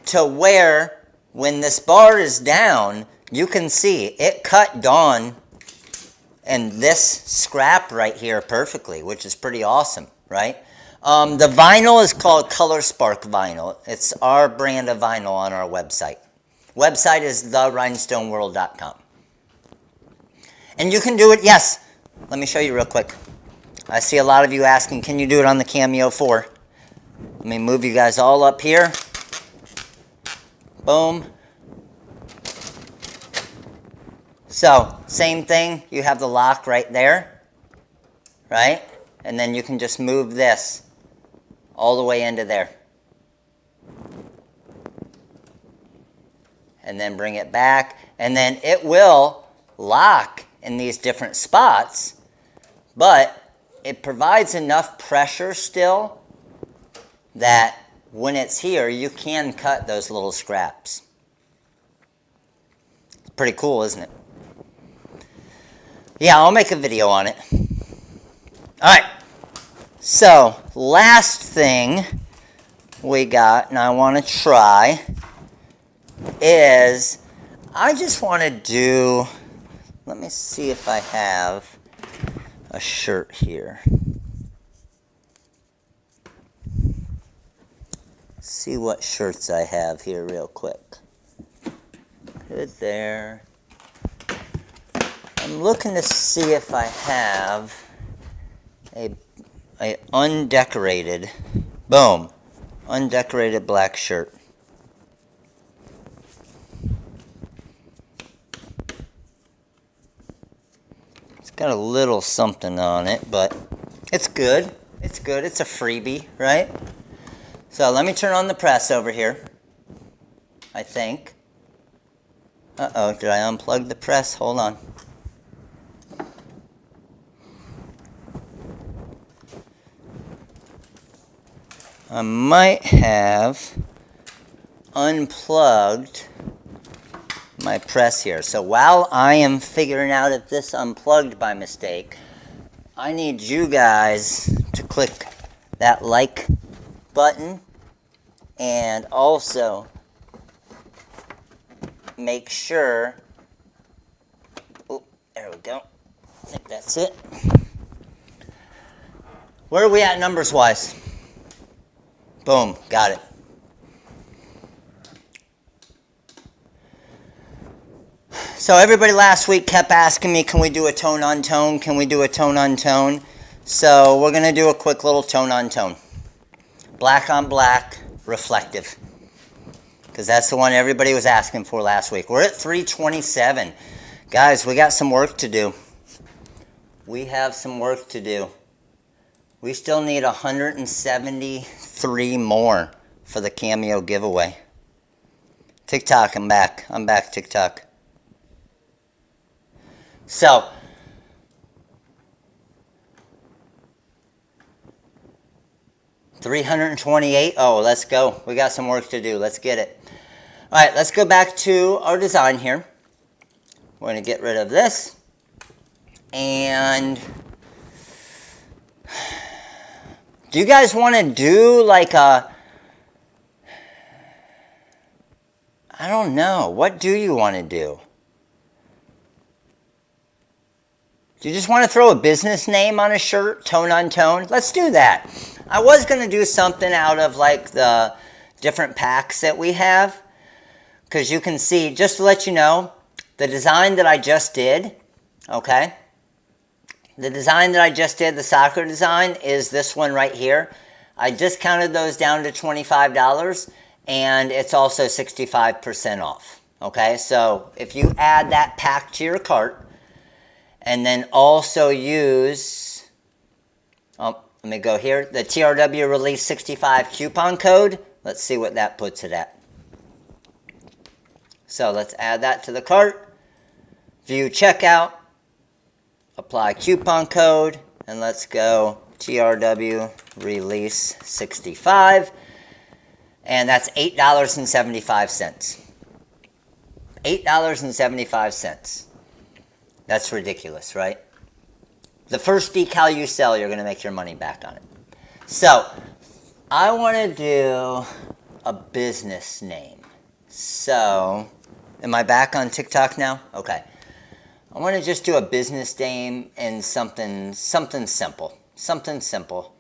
to where when this bar is down, you can see it cut Dawn and this scrap right here perfectly, which is pretty awesome, right? The vinyl is called ColorSpark vinyl. It's our brand of vinyl on our website. Website is therhinestoneworld.com. And you can do it, yes. Let me show you real quick. I see a lot of you asking, can you do it on the Cameo 4? Let me move you guys all up here. Boom. So, same thing. You have the lock right there, right? And then you can just move this all the way into there. And then bring it back. And then it will lock in these different spots, but it provides enough pressure still that when it's here, you can cut those little scraps. It's pretty cool, isn't it? Yeah, I'll make a video on it. All right. So, last thing we got, and I want to try, is I just want to do, let me see if I have a shirt here. See what shirts I have here real quick. Good there. I'm looking to see if I have a undecorated, boom, undecorated black shirt. It's got a little something on it, but it's good. It's good. It's a freebie, right? So let me turn on the press over here, I think. Uh-oh, did I unplug the press? Hold on. I might have unplugged my press here. So while I am figuring out if this unplugged by mistake, I need you guys to click that like button and also make sure, oh, there we go. I think that's it. Where are we at numbers wise? Boom, got it. So everybody last week kept asking me, can we do a tone on tone? Can we do a tone on tone? So we're going to do a quick little tone on tone. Black on black, reflective. Because that's the one everybody was asking for last week. We're at 327. Guys, we got some work to do. We have some work to do. We still need 173 more for the Cameo giveaway. TikTok, I'm back. I'm back, TikTok. So, $328. Oh, let's go. We got some work to do. Let's get it. All right, let's go back to our design here. We're going to get rid of this. And do you guys want to do like a, I don't know. What do you want to do? Do you just want to throw a business name on a shirt, tone on tone? Let's do that. I was going to do something out of like the different packs that we have, because you can see, just to let you know, the design that I just did, okay? The design that I just did, the soccer design, is this one right here. I discounted those down to $25, and it's also 65% off, okay? So if you add that pack to your cart, and then also use, oh, let me go here, the TRW Release 65 coupon code. Let's see what that puts it at. So let's add that to the cart, view checkout, apply coupon code, and let's go TRW Release 65, and that's $8.75. $8.75. That's ridiculous, right? The first decal you sell, you're going to make your money back on it. So, I want to do a business name. So, am I back on TikTok now? Okay. I want to just do a business name and something simple. Something simple.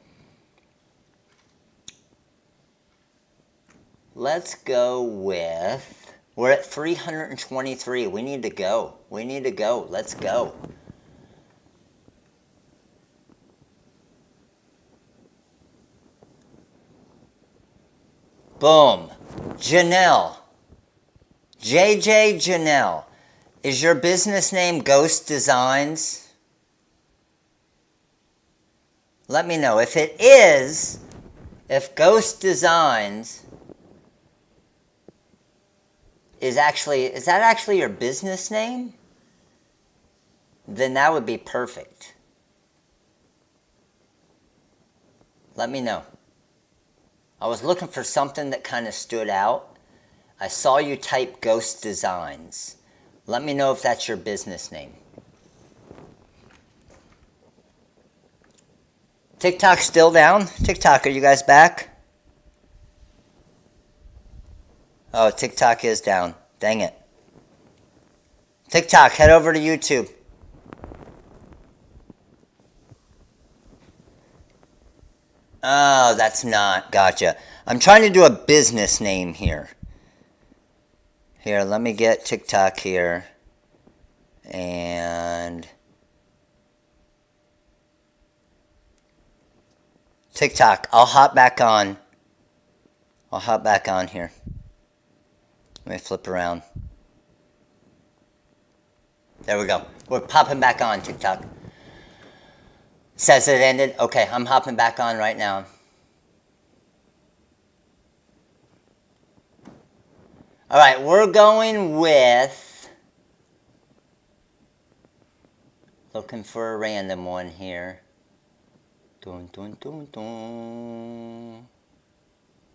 Let's go with... We're at 323. We need to go. We need to go. Let's go. Boom. Janelle. JJ Janelle. Is your business name Ghost Designs? Let me know. If it is, if Ghost Designs... is that actually your business name? Then that would be perfect. Let me know. I was looking for something that kind of stood out. I saw you type Ghost Designs. Let me know if that's your business name. TikTok's still down? TikTok, are you guys back? Oh, TikTok is down. Dang it. TikTok, head over to YouTube. Oh, that's not. Gotcha. I'm trying to do a business name here. Here, let me get TikTok here. And... TikTok, I'll hop back on. I'll hop back on here. Let me flip around. There we go. We're popping back on TikTok. Says it ended. Okay, I'm hopping back on right now. All right, we're going with... Looking for a random one here. Dun, dun, dun, dun.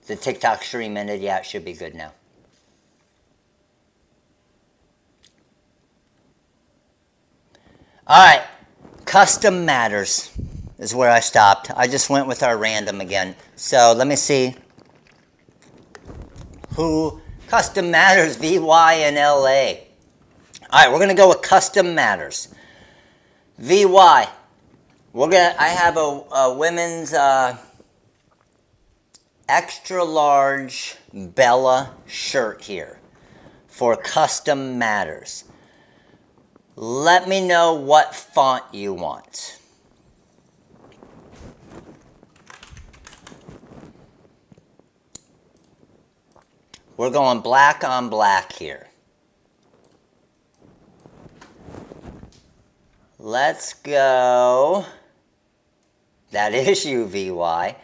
The TikTok stream ended. Yeah, it should be good now. All right, custom matters is where I stopped. I just went with our random again. So let me see who custom matters, VY and LA. All right, we're gonna go with custom matters. VY. I have a women's extra large Bella shirt here for custom matters. Let me know what font you want. We're going black on black here. Let's go. That is UVY.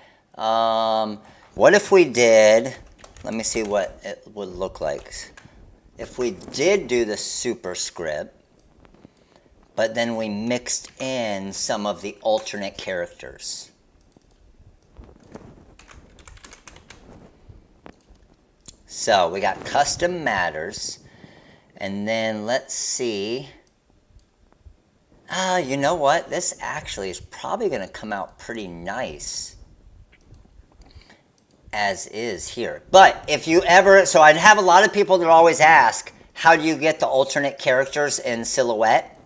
What if we did, let me see what it would look like. If we did do the superscript, but then we mixed in some of the alternate characters. So we got custom matters, and then let's see. You know what? This actually is probably going to come out pretty nice as is here. But if you ever, so I'd have a lot of people that always ask, how do you get the alternate characters in Silhouette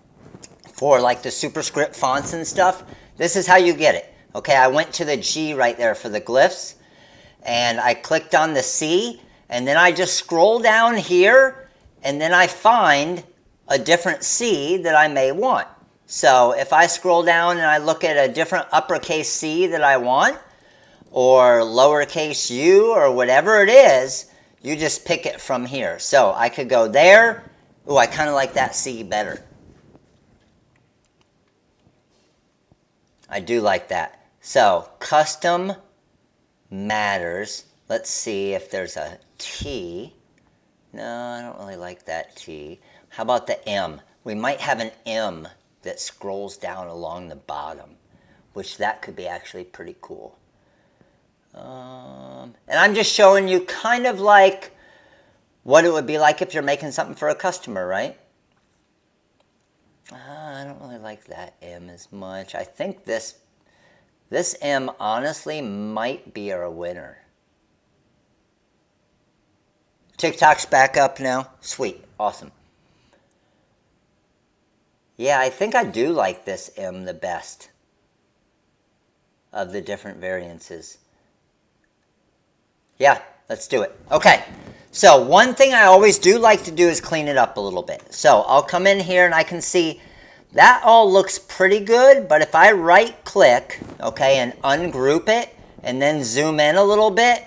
for like the superscript fonts and stuff, this is how you get it. Okay, I went to the G right there for the glyphs, and I clicked on the C, and then I just scroll down here, and then I find a different C that I may want. So if I scroll down and I look at a different uppercase C that I want, or lowercase u, or whatever it is, you just pick it from here. So I could go there. Ooh, I kind of like that C better. I do like that. So custom matters. Let's see if there's a T. No, I don't really like that T. How about the M? We might have an M that scrolls down along the bottom, which that could be actually pretty cool. And I'm just showing you kind of like what it would be like if you're making something for a customer, right? I don't really like that M as much. I think this M honestly might be our winner. TikTok's back up now. Sweet. Awesome. Yeah, I think I do like this M the best of the different variances. Yeah, let's do it. Okay, so one thing I always do like to do is clean it up a little bit. So I'll come in here and I can see that all looks pretty good, but if I right click, okay, and ungroup it and then zoom in a little bit,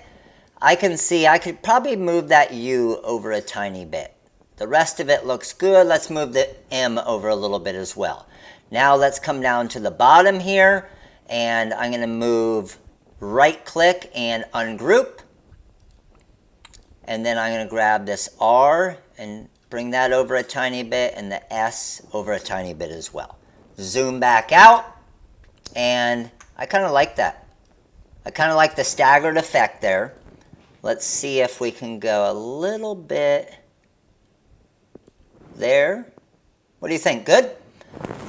I can see I could probably move that U over a tiny bit. The rest of it looks good. Let's move the M over a little bit as well. Now let's come down to the bottom here, and I'm going to move right click and ungroup. And then I'm going to grab this R and bring that over a tiny bit, and the S over a tiny bit as well. Zoom back out, and I kind of like that. I kind of like the staggered effect there. Let's see if we can go a little bit there. What do you think? Good?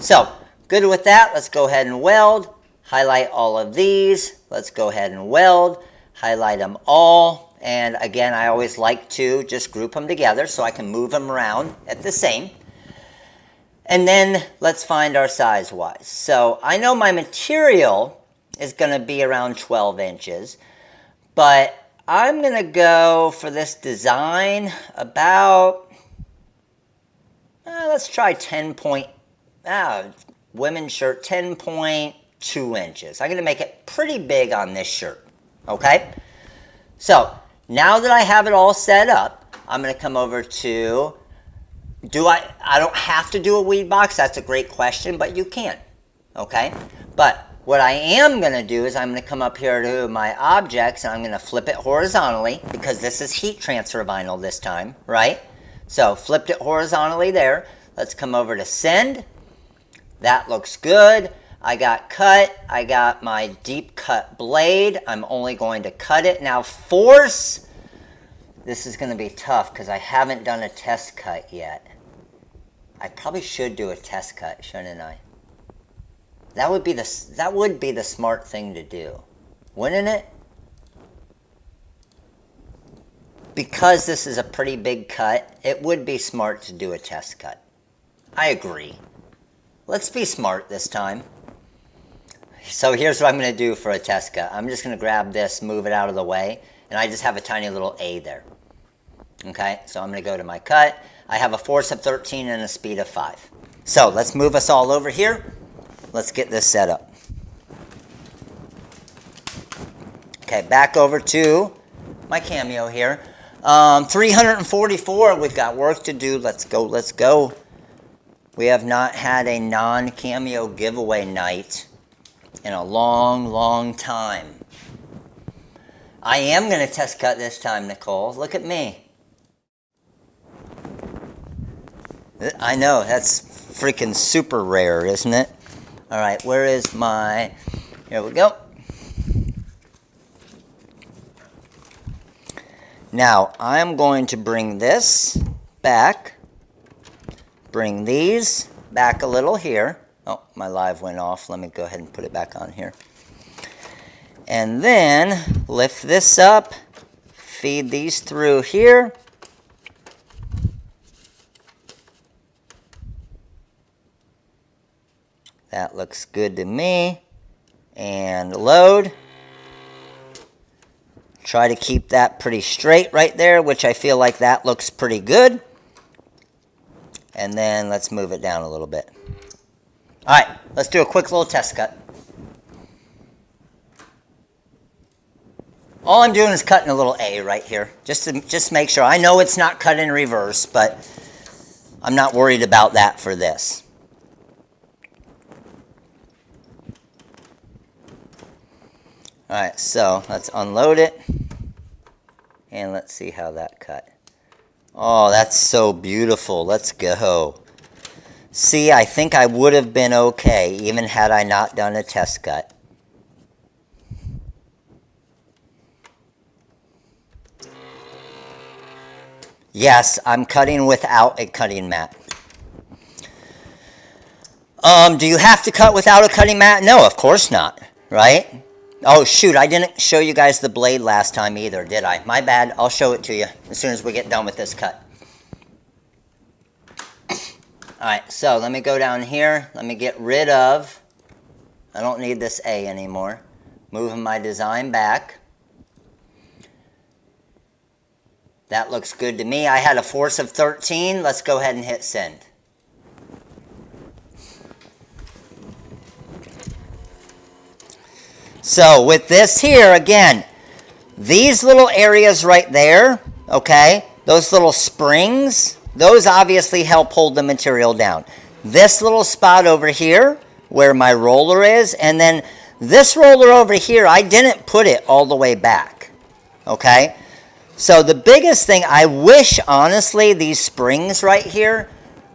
So, good with that. Let's go ahead and weld. Highlight all of these. Let's go ahead and weld. Highlight them all. And again, I always like to just group them together so I can move them around at the same. And then let's find our size-wise. So I know my material is going to be around 12 inches, but I'm going to go for this design about, let's try 10 point, women's shirt, 10.2 inches. I'm going to make it pretty big on this shirt, okay? So now that I have it all set up, I'm going to come over to, I don't have to do a weed box. That's a great question, but you can, okay? But what I am going to do is I'm going to come up here to my objects, and I'm going to flip it horizontally, because this is heat transfer vinyl this time, right? So flipped it horizontally there. Let's come over to send. That looks good. I got cut. I got my deep cut blade. I'm only going to cut it. Now force. This is going to be tough because I haven't done a test cut yet. I probably should do a test cut, shouldn't I? That would be the smart thing to do, wouldn't it? Because this is a pretty big cut, it would be smart to do a test cut. I agree. Let's be smart this time. So here's what I'm going to do for a test cut. I'm just going to grab this, move it out of the way, and I just have a tiny little A there. Okay, so I'm going to go to my cut. I have a force of 13 and a speed of 5. So let's move us all over here. Let's get this set up. Okay, back over to my Cameo here. 344, we've got work to do. Let's go, let's go. We have not had a non-Cameo giveaway night in a long, long time. I am going to test cut this time, Nicole. Look at me. I know, that's freaking super rare, isn't it? All right, where is my, here we go. Now, I'm going to bring this back, bring these back a little here. Oh, my live went off. Let me go ahead and put it back on here. And then lift this up, feed these through here. That looks good to me. And load. Try to keep that pretty straight right there, which I feel like that looks pretty good. And then let's move it down a little bit. All right, let's do a quick little test cut. All I'm doing is cutting a little A right here, just to make sure. I know it's not cut in reverse, but I'm not worried about that for this. All right, so let's unload it, and let's see how that cut. Oh, that's so beautiful. Let's go. See, I think I would have been okay, even had I not done a test cut. Yes, I'm cutting without a cutting mat. Do you have to cut without a cutting mat? No, of course not, right? Oh, shoot, I didn't show you guys the blade last time either, did I? My bad. I'll show it to you as soon as we get done with this cut. All right, so let me go down here. Let me get rid of, I don't need this A anymore. Moving my design back. That looks good to me. I had a force of 13. Let's go ahead and hit send. So with this here, again, these little areas right there, okay, those little springs, those obviously help hold the material down. This little spot over here where my roller is, and then this roller over here, I didn't put it all the way back, okay? So the biggest thing, I wish, honestly, these springs right here,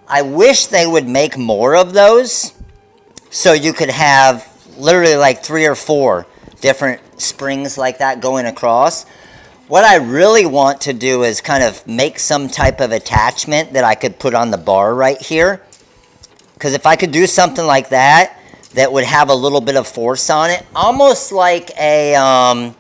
I wish they would make more of those so you could have literally like 3 or 4 different springs like that going across. What I really want to do is kind of make some type of attachment that I could put on the bar right here. Because if I could do something like that, that would have a little bit of force on it, almost like a,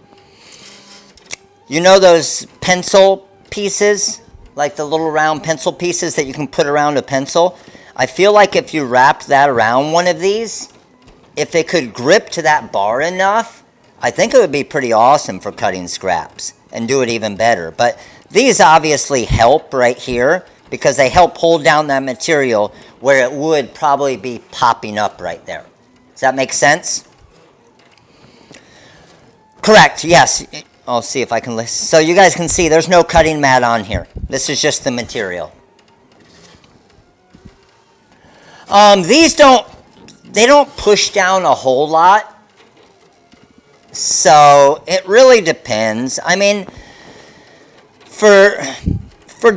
you know those pencil pieces? Like the little round pencil pieces that you can put around a pencil? I feel like if you wrapped that around one of these, if it could grip to that bar enough, I think it would be pretty awesome for cutting scraps and do it even better. But these obviously help right here because they help hold down that material where it would probably be popping up right there. Does that make sense? Correct, yes. I'll see if I can list. So you guys can see there's no cutting mat on here. This is just the material. These don't push down a whole lot. So it really depends. I mean, for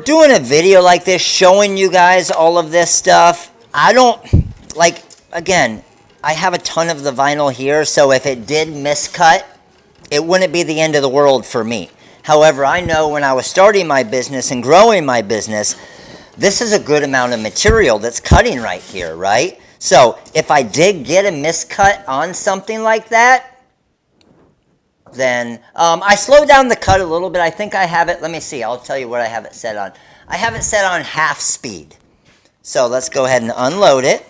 doing a video like this, showing you guys all of this stuff, I don't, like, again, I have a ton of the vinyl here, so if it did miscut, it wouldn't be the end of the world for me. However, I know when I was starting my business and growing my business, this is a good amount of material that's cutting right here, right? So if I did get a miscut on something like that, then I slowed down the cut a little bit. I think I have it, let me see, I'll tell you what I have it set on. I have it set on half speed. So let's go ahead and unload it.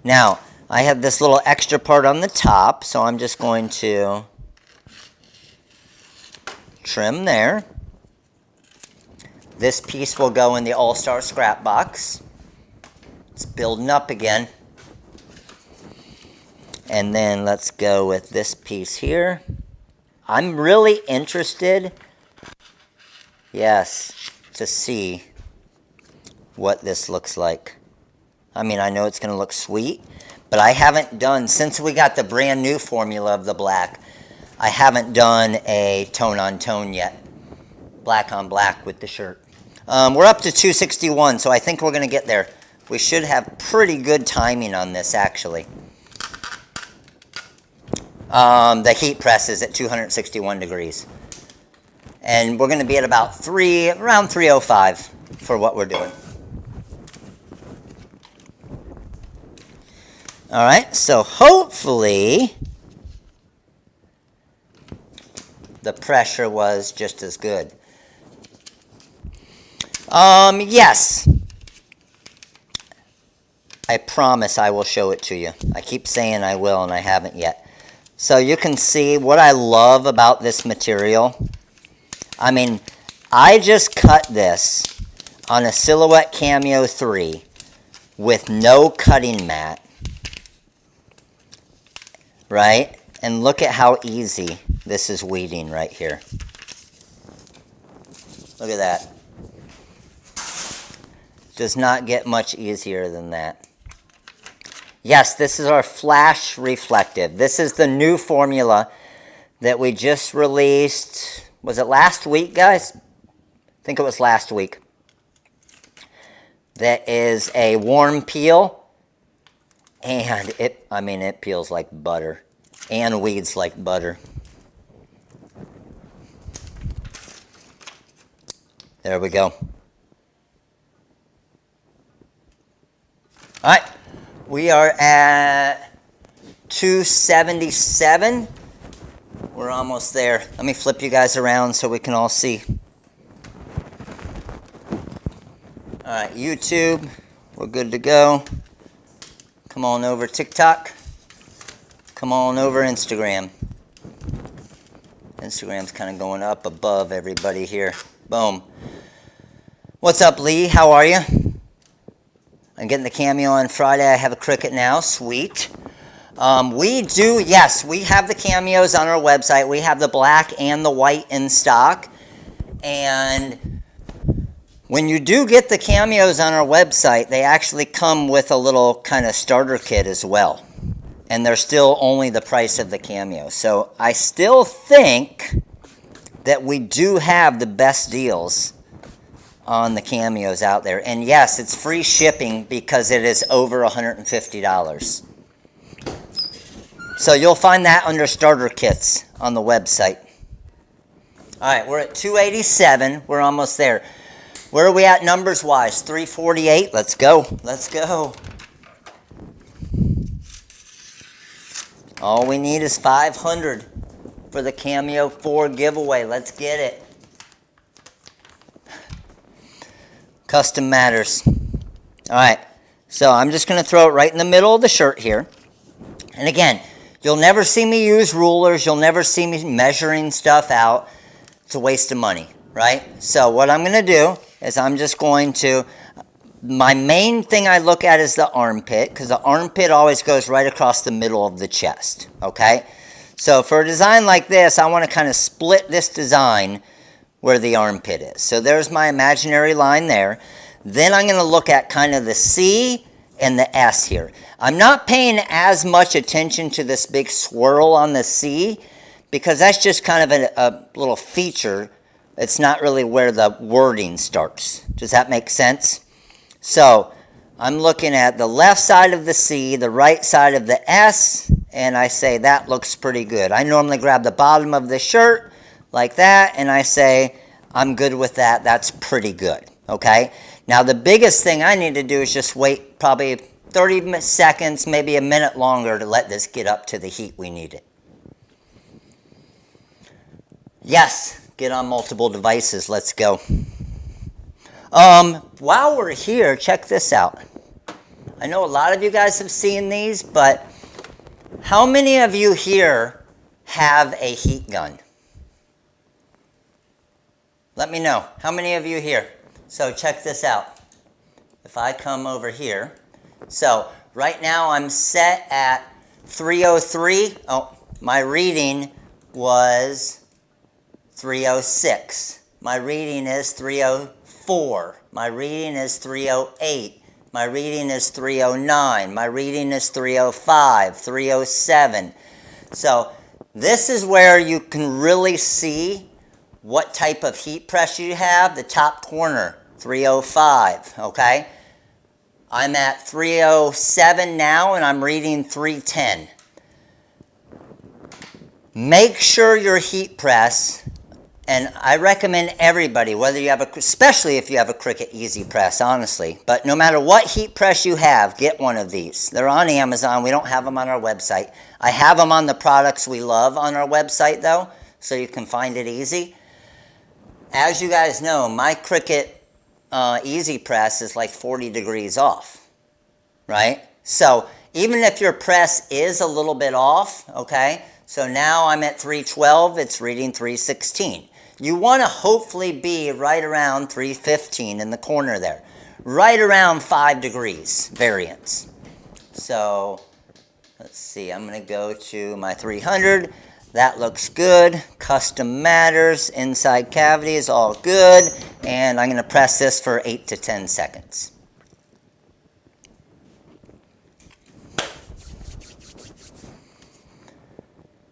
Now, I have this little extra part on the top, so I'm just going to trim there. This piece will go in the All-Star scrap box. It's building up again. And then let's go with this piece here. I'm really interested, yes, to see what this looks like. I mean, I know it's going to look sweet, but I haven't done, since we got the brand new formula of the black, I haven't done a tone on tone yet. Black on black with the shirt. We're up to 261, so I think we're going to get there. We should have pretty good timing on this, actually. The heat press is at 261 degrees. And we're going to be at about around 305 for what we're doing. All right, so hopefully the pressure was just as good. Yes. I promise I will show it to you. I keep saying I will, and I haven't yet. So you can see what I love about this material. I mean, I just cut this on a Silhouette Cameo 3 with no cutting mat, right? And look at how easy this is weeding right here. Look at that. Does not get much easier than that. Yes, this is our flash reflective. This is the new formula that we just released. Was it last week, guys? I think it was last week. That is a warm peel, and it peels like butter and weeds like butter. There we go. All right, we are at 277. We're almost there. Let me flip you guys around so we can all see. All right, YouTube, we're good to go. Come on over TikTok. Come on over Instagram. Instagram's kind of going up above everybody here. Boom. What's up, Lee? How are you? I'm getting the Cameo on Friday. I have a Cricut now. Sweet. Yes, we have the Cameos on our website. We have the black and the white in stock. And when you do get the Cameos on our website, they actually come with a little kind of starter kit as well. And they're still only the price of the Cameo. So I still think that we do have the best deals on the Cameos out there. And yes, it's free shipping because it is over $150. So you'll find that under starter kits on the website. All right, we're at 287. We're almost there. Where are we at numbers wise? 348. Let's go. Let's go. All we need is 500 for the Cameo 4 giveaway. Let's get it. Custom matters. All right, so I'm just going to throw it right in the middle of the shirt here. And again, you'll never see me use rulers. You'll never see me measuring stuff out. It's a waste of money, right? So what I'm going to do is I'm just going to, my main thing I look at is the armpit, because the armpit always goes right across the middle of the chest, okay? So for a design like this, I want to kind of split this design where the armpit is. So there's my imaginary line there. Then I'm going to look at kind of the C and the S here. I'm not paying as much attention to this big swirl on the C because that's just kind of a little feature. It's not really where the wording starts. Does that make sense? So I'm looking at the left side of the C, the right side of the S, and I say that looks pretty good. I normally grab the bottom of the shirt like that, and I say, I'm good with that. That's pretty good, okay? Now, the biggest thing I need to do is just wait probably 30 seconds, maybe a minute longer to let this get up to the heat we need it. Yes, get on multiple devices. Let's go. While we're here, check this out. I know a lot of you guys have seen these, but how many of you here have a heat gun? Let me know. How many of you here? So check this out. If I come over here, so right now I'm set at 303. Oh, my reading was 306. My reading is 304. My reading is 308. My reading is 309. My reading is 305, 307. So this is where you can really see what type of heat press you have. The top corner, 305, okay? I'm at 307 now, and I'm reading 310. Make sure your heat press, and I recommend everybody, whether you have especially if you have a Cricut Easy Press, honestly, but no matter what heat press you have, get one of these. They're on Amazon. We don't have them on our website. I have them on the products we love on our website, though, so you can find it easy. As you guys know, my Cricut Easy Press is like 40 degrees off. right? So even if your press is a little bit off, okay, so now I'm at 312, it's reading 316. You want to hopefully be right around 315 in the corner there, right around 5 degrees variance. So let's see, I'm going to go to my 300. That looks good. Custom matters, inside cavity is all good, and I'm going to press this for 8 to 10 seconds.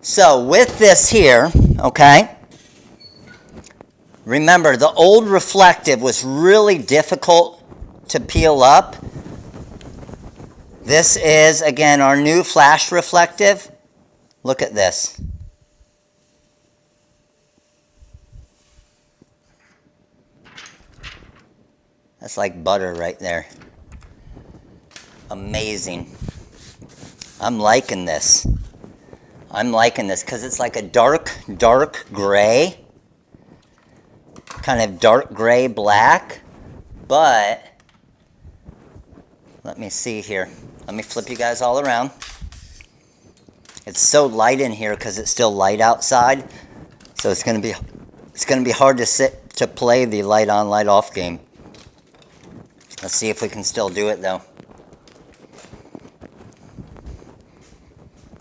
So with this here, okay, remember the old reflective was really difficult to peel up. This is, again, our new flash reflective. Look at this. That's like butter right there. Amazing. I'm liking this. I'm liking this because it's like a dark gray. Kind of dark gray black. But, let me see here. Let me flip you guys all around. It's so light in here because it's still light outside. So it's gonna be hard to play the light on, light off game. Let's see if we can still do it though.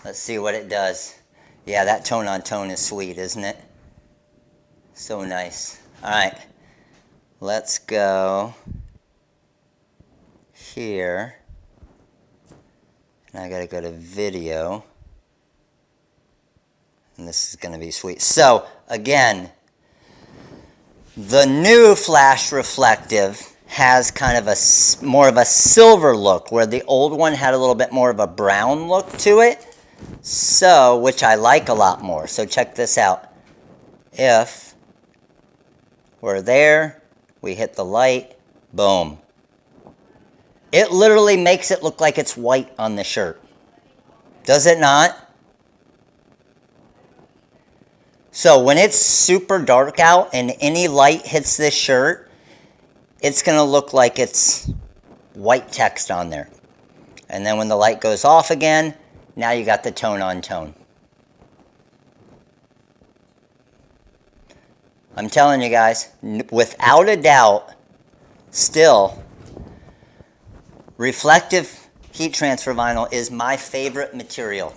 Let's see what it does. Yeah, that tone on tone is sweet, isn't it? So nice. All right, let's go here. And I gotta go to video. And this is gonna be sweet. So, again, the new flash reflective has kind of more of a silver look, where the old one had a little bit more of a brown look to it. So, which I like a lot more. So check this out. If we're there, we hit the light, boom. It literally makes it look like it's white on the shirt. Does it not? So when it's super dark out and any light hits this shirt, it's going to look like it's white text on there. And then when the light goes off again, now you got the tone on tone. I'm telling you guys, without a doubt, still, reflective heat transfer vinyl is my favorite material.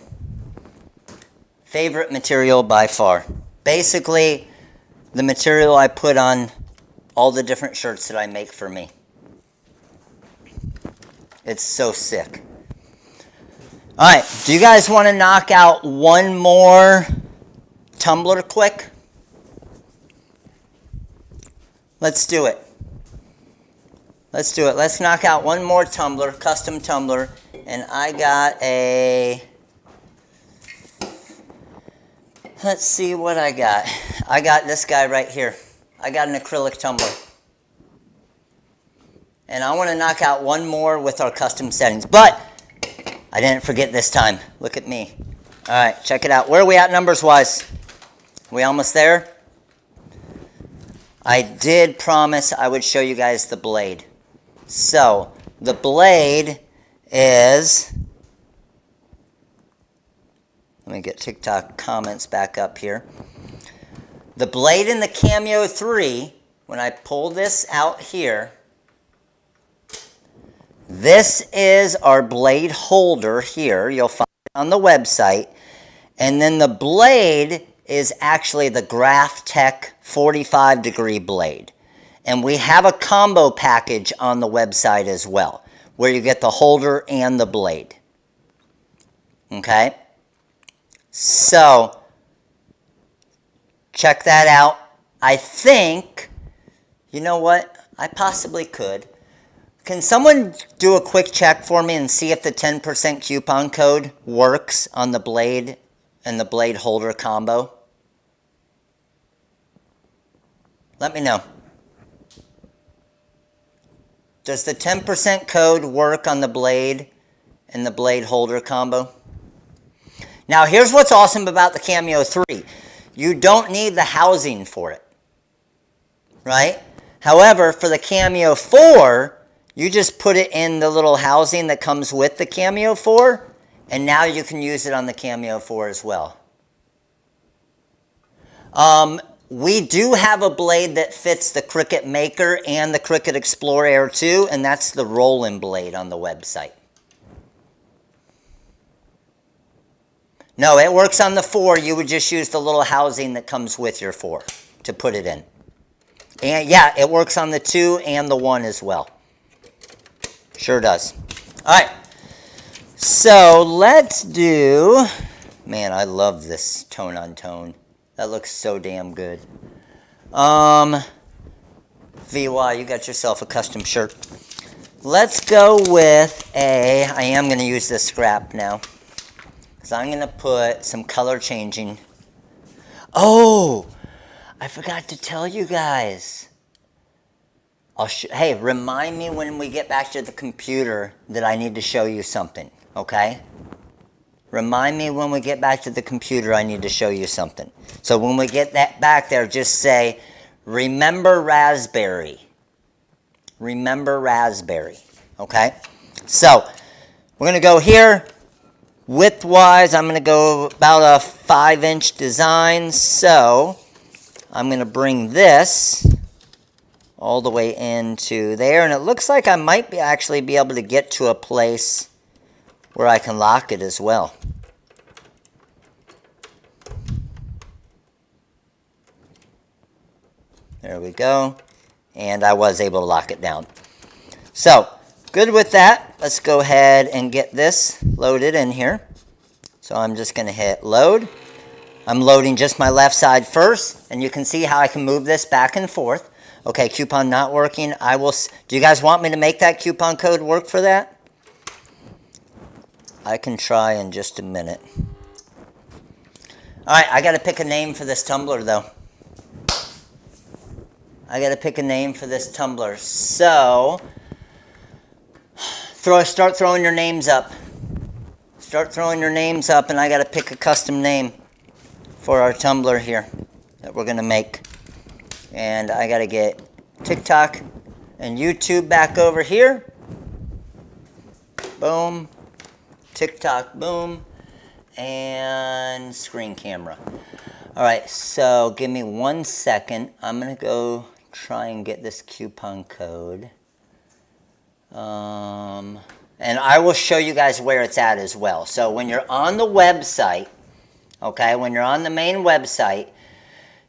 Favorite material by far. Basically, the material I put on all the different shirts that I make for me. It's so sick. All right, do you guys want to knock out one more tumbler quick? Let's do it. Let's do it. Let's knock out one more tumbler, custom tumbler. And I got a... Let's see what I got. I got this guy right here. I got an acrylic tumbler. And I want to knock out one more with our custom settings. But I didn't forget this time. Look at me. All right, check it out. Where are we at numbers-wise? We almost there? I did promise I would show you guys the blade. So, the blade is... Let me get TikTok comments back up here. The blade in the Cameo 3, when I pull this out here, this is our blade holder here. You'll find it on the website. And then the blade is actually the Graph Tech 45 degree blade. And we have a combo package on the website as well, where you get the holder and the blade. Okay? So, check that out. I think, you know what? I possibly could. Can someone do a quick check for me and see if the 10% coupon code works on the blade and the blade holder combo? Let me know. Does the 10% code work on the blade and the blade holder combo? Now, here's what's awesome about the Cameo 3. You don't need the housing for it, right? However, for the Cameo 4, you just put it in the little housing that comes with the Cameo 4, and now you can use it on the Cameo 4 as well. We do have a blade that fits the Cricut Maker and the Cricut Explorer Air 2, and that's the roll-in blade on the website. No, it works on the 4. You would just use the little housing that comes with your 4 to put it in. And yeah, it works on the 2 and the 1 as well. Sure does. All right. So let's do, man, I love this tone on tone. That looks so damn good. VY, you got yourself a custom shirt. Let's go with a, I am going to use this scrap now. So I'm going to put some color changing. Oh, I forgot to tell you guys. Hey, remind me when we get back to the computer that I need to show you something, okay? Remind me when we get back to the computer I need to show you something. So when we get that back there, just say, remember raspberry. Remember raspberry, okay? So we're going to go here. Width-wise, I'm going to go about a 5-inch design, so I'm going to bring this all the way into there, and it looks like I might actually be able to get to a place where I can lock it as well. There we go, and I was able to lock it down. So, good with that. Let's go ahead and get this loaded in here. So I'm just going to hit load. I'm loading just my left side first, and you can see how I can move this back and forth. Okay, coupon not working. Do you guys want me to make that coupon code work for that? I can try in just a minute. All right, I got to pick a name for this tumbler, though. I got to pick a name for this tumbler. So start throwing your names up. Start throwing your names up, and I got to pick a custom name for our tumbler here that we're going to make. And I got to get TikTok and YouTube back over here. Boom. TikTok, boom. And screen camera. All right, so give me 1 second. I'm going to go try and get this coupon code. And I will show you guys where it's at as well. So when you're on the website, okay, when you're on the main website,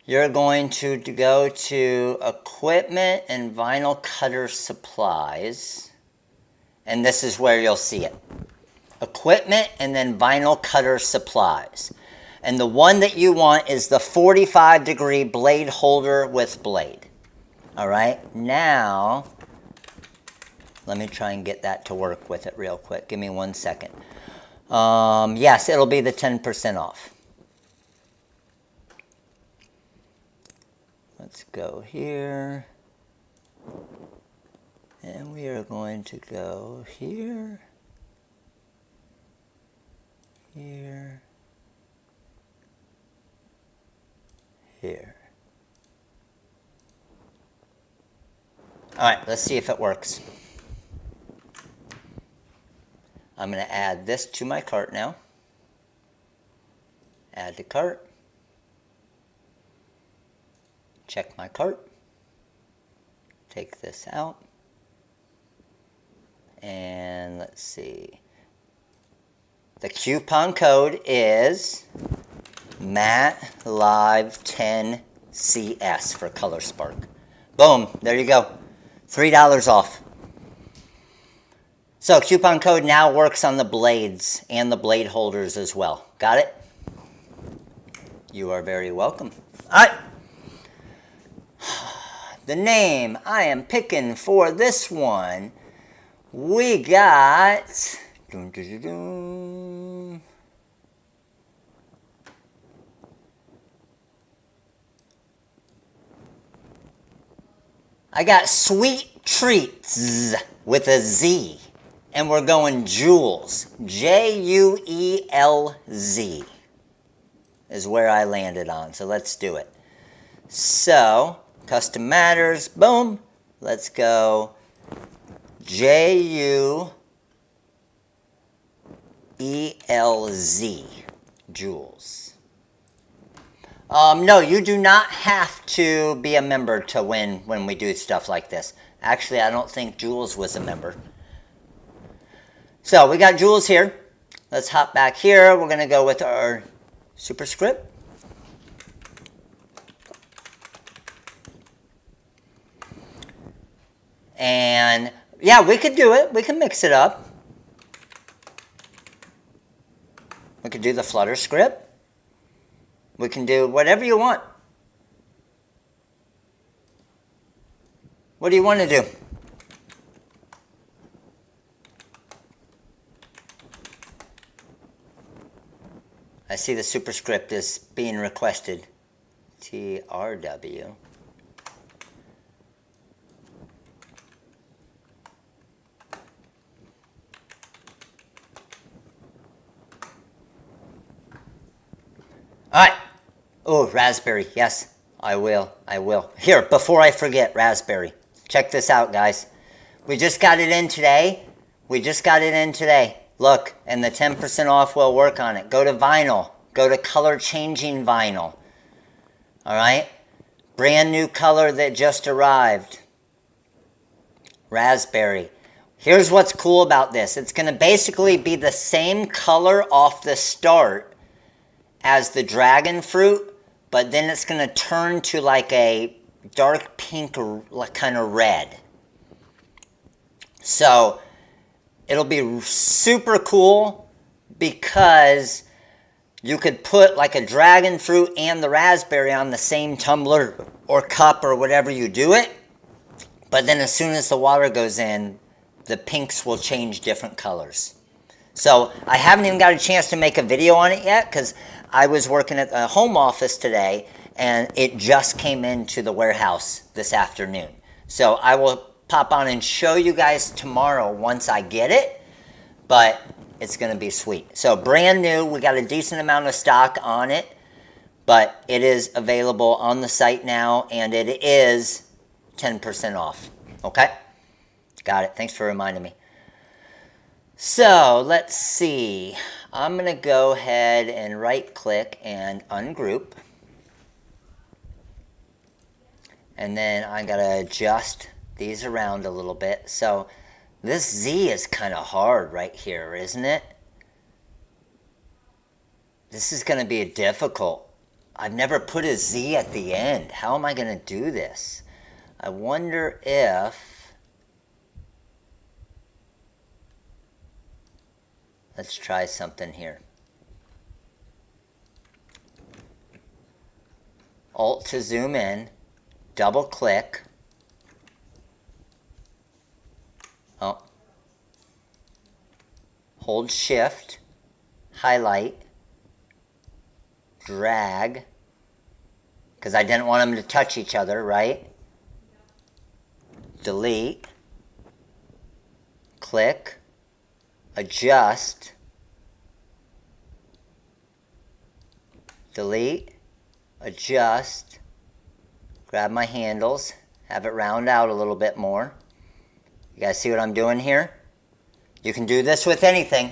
you're going to go to Equipment and Vinyl Cutter Supplies. And this is where you'll see it. Equipment and then Vinyl Cutter Supplies. And the one that you want is the 45-degree blade holder with blade. All right, now let me try and get that to work with it real quick. Give me 1 second. Yes, it'll be the 10% off. Let's go here. And we are going to go here. Here. Here. All right, let's see if it works. I'm going to add this to my cart now. Add to cart. Check my cart. Take this out. And let's see. The coupon code is MattLive10CS for ColorSpark. Boom, there you go. $3 off. So coupon code now works on the blades and the blade holders as well. Got it? You are very welcome. All right. The name I am picking for this one, we got... I got Sweet Treats with a Z. And we're going Jules. J-U-E-L-Z is where I landed on. So let's do it. So, custom matters. Boom. Let's go J-U-E-L-Z, Jules. No, you do not have to be a member to win when we do stuff like this. Actually, I don't think Jules was a member. So we got Jules here. Let's hop back here. We're going to go with our superscript. And yeah, we could do it. We can mix it up. We could do the Flutter script. We can do whatever you want. What do you want to do? I see the superscript is being requested. TRW. All right. Oh, raspberry. Yes, I will. I will. Here, before I forget, raspberry. Check this out, guys. We just got it in today. We just got it in today. Look, and the 10% off will work on it. Go to vinyl. Go to color changing vinyl. All right? Brand new color that just arrived. Raspberry. Here's what's cool about this. It's going to basically be the same color off the start as the dragon fruit, but then it's going to turn to like a dark pink kind of red. So it'll be super cool because you could put like a dragon fruit and the raspberry on the same tumbler or cup or whatever you do it. But then as soon as the water goes in, the pinks will change different colors. So I haven't even got a chance to make a video on it yet because I was working at the home office today and it just came into the warehouse this afternoon. So I will pop on and show you guys tomorrow once I get it, but it's going to be sweet. So brand new, we got a decent amount of stock on it, but it is available on the site now and it is 10% off. Okay? Got it. Thanks for reminding me. So let's see. I'm going to go ahead and right click and ungroup. And then I got to adjust these around a little bit. So this Z is kind of hard right here, isn't it? This is going to be difficult. I've never put a Z at the end. How am I going to do this? I wonder if... Let's try something here. Alt to zoom in, double click. Oh. Hold shift, highlight, drag, because I didn't want them to touch each other, right? Delete, click, adjust, delete, adjust, grab my handles, have it round out a little bit more. You guys see what I'm doing here? You can do this with anything.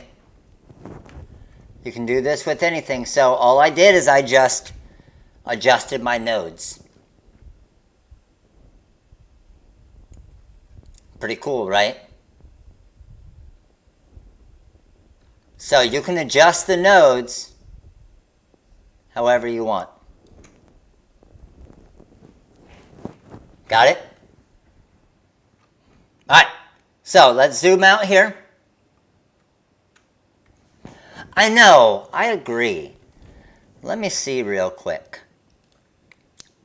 You can do this with anything. So all I did is I just adjusted my nodes. Pretty cool, right? So you can adjust the nodes however you want. Got it? All right, so let's zoom out here. I know, I agree. Let me see real quick.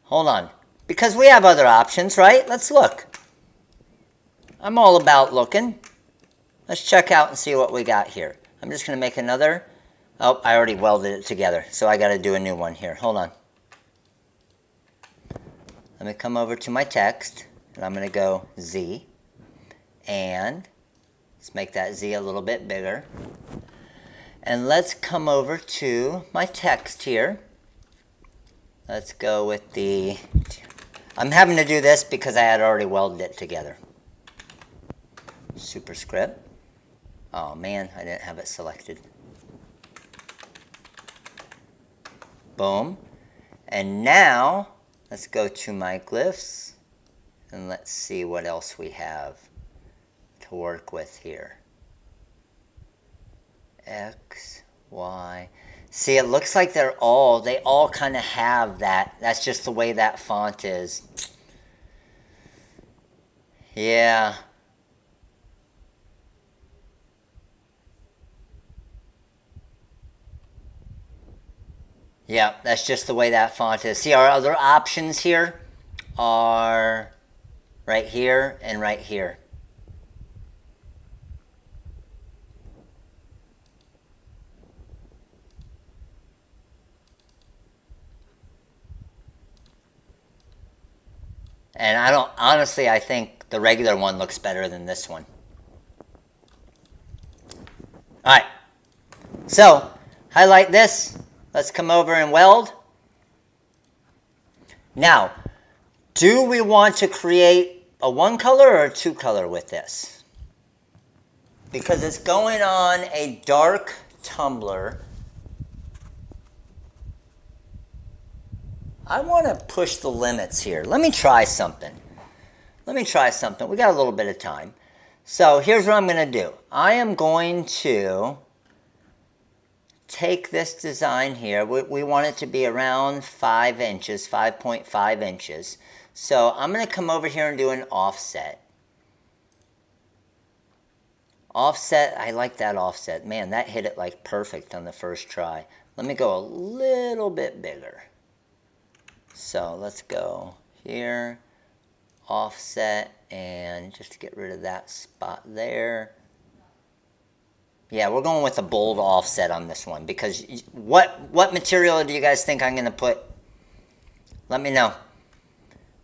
Hold on, because we have other options, right? Let's look. I'm all about looking. Let's check out and see what we got here. I'm just going to make another. Oh, I already welded it together, so I got to do a new one here. Hold on. Let me come over to my text, and I'm going to go Z. And let's make that Z a little bit bigger. And let's come over to my text here. Let's go with the... I'm having to do this because I had already welded it together. superscript. Oh man, I didn't have it selected. Boom. And now, let's go to my glyphs, and let's see what else we have to work with here. X, Y. See, it looks like they all kind of have that. That's just the way that font is. Yeah. Yeah, that's just the way that font is. See, our other options here are right here and right here. And honestly, I think the regular one looks better than this one. All right, so highlight this. Let's come over and weld. Now, do we want to create a one color or a two color with this? Because it's going on a dark tumbler. I want to push the limits here. Let me try something. We got a little bit of time. So here's what I'm going to do. I am going to take this design here. We want it to be around 5 inches, 5.5 inches. So I'm going to come over here and do an offset. Offset, I like that offset. Man, that hit it like perfect on the first try. Let me go a little bit bigger. So let's go here, offset, and just to get rid of that spot there. Yeah, we're going with a bold offset on this one because what material do you guys think I'm going to put? Let me know.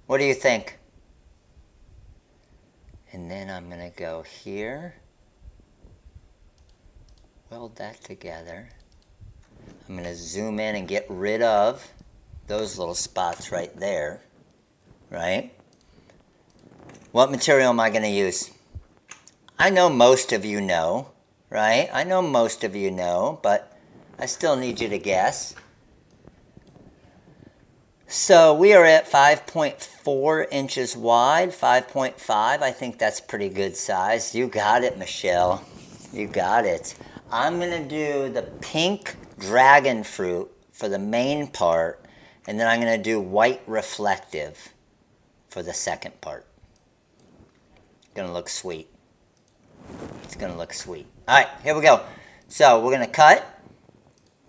What do you think? And then I'm going to go here, weld that together. I'm going to zoom in and get rid of those little spots right there, right? What material am I going to use? I know most of you know, right? I know most of you know, but I still need you to guess. So we are at 5.4 inches wide, 5.5. I think that's pretty good size. You got it, Michelle. You got it. I'm going to do the pink dragon fruit for the main part, and then I'm going to do white reflective for the second part. It's going to look sweet. It's going to look sweet. All right, here we go. So we're going to cut.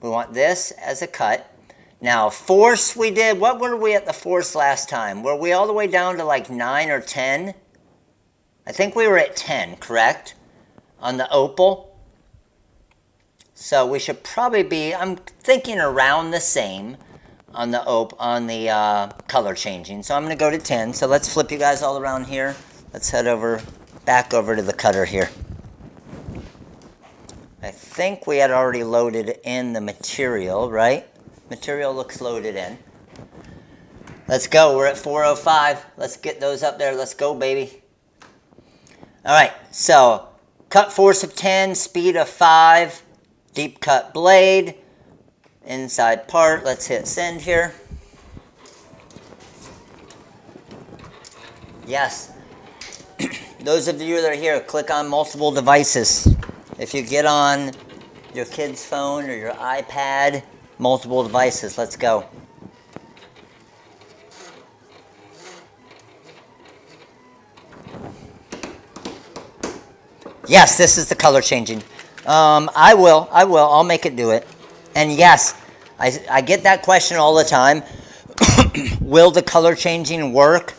We want this as a cut. Now, force we did, what were we at the force last time? Were we all the way down to like 9 or 10? I think we were at 10, correct? On the opal. So we should probably be, I'm thinking around the same on the color changing. So I'm going to go to 10. So let's flip you guys all around here. Let's head back over to the cutter here. I think we had already loaded in the material, right? Material looks loaded in. Let's go. We're at 405. Let's get those up there. Let's go, baby. All right. So cut force of 10, speed of 5, deep cut blade, inside part. Let's hit send here. Yes. Those of you that are here, click on multiple devices. If you get on your kid's phone or your iPad, multiple devices, let's go. Yes, this is the color changing. I'll make it do it. And yes, I get that question all the time. Will the color changing work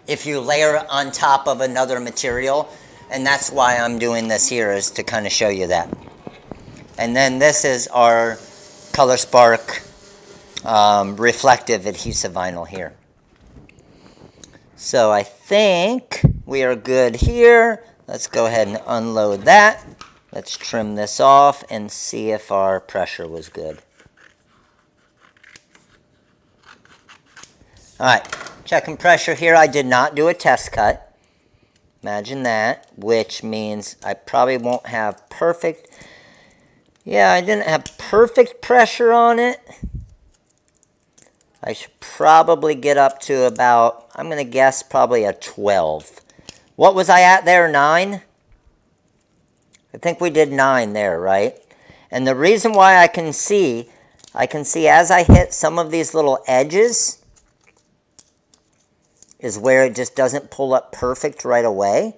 if you layer on top of another material? And that's why I'm doing this here, is to kind of show you that. And then this is our ColorSpark reflective adhesive vinyl here. So I think we are good here. Let's go ahead and unload that. Let's trim this off and see if our pressure was good. All right, checking pressure here. I did not do a test cut. Imagine that, which means I probably won't have perfect, yeah, I didn't have perfect pressure on it. I should probably get up to about, I'm going to guess probably a 12. What was I at there, 9? I think we did 9 there, right? And the reason why I can see as I hit some of these little edges is where it just doesn't pull up perfect right away.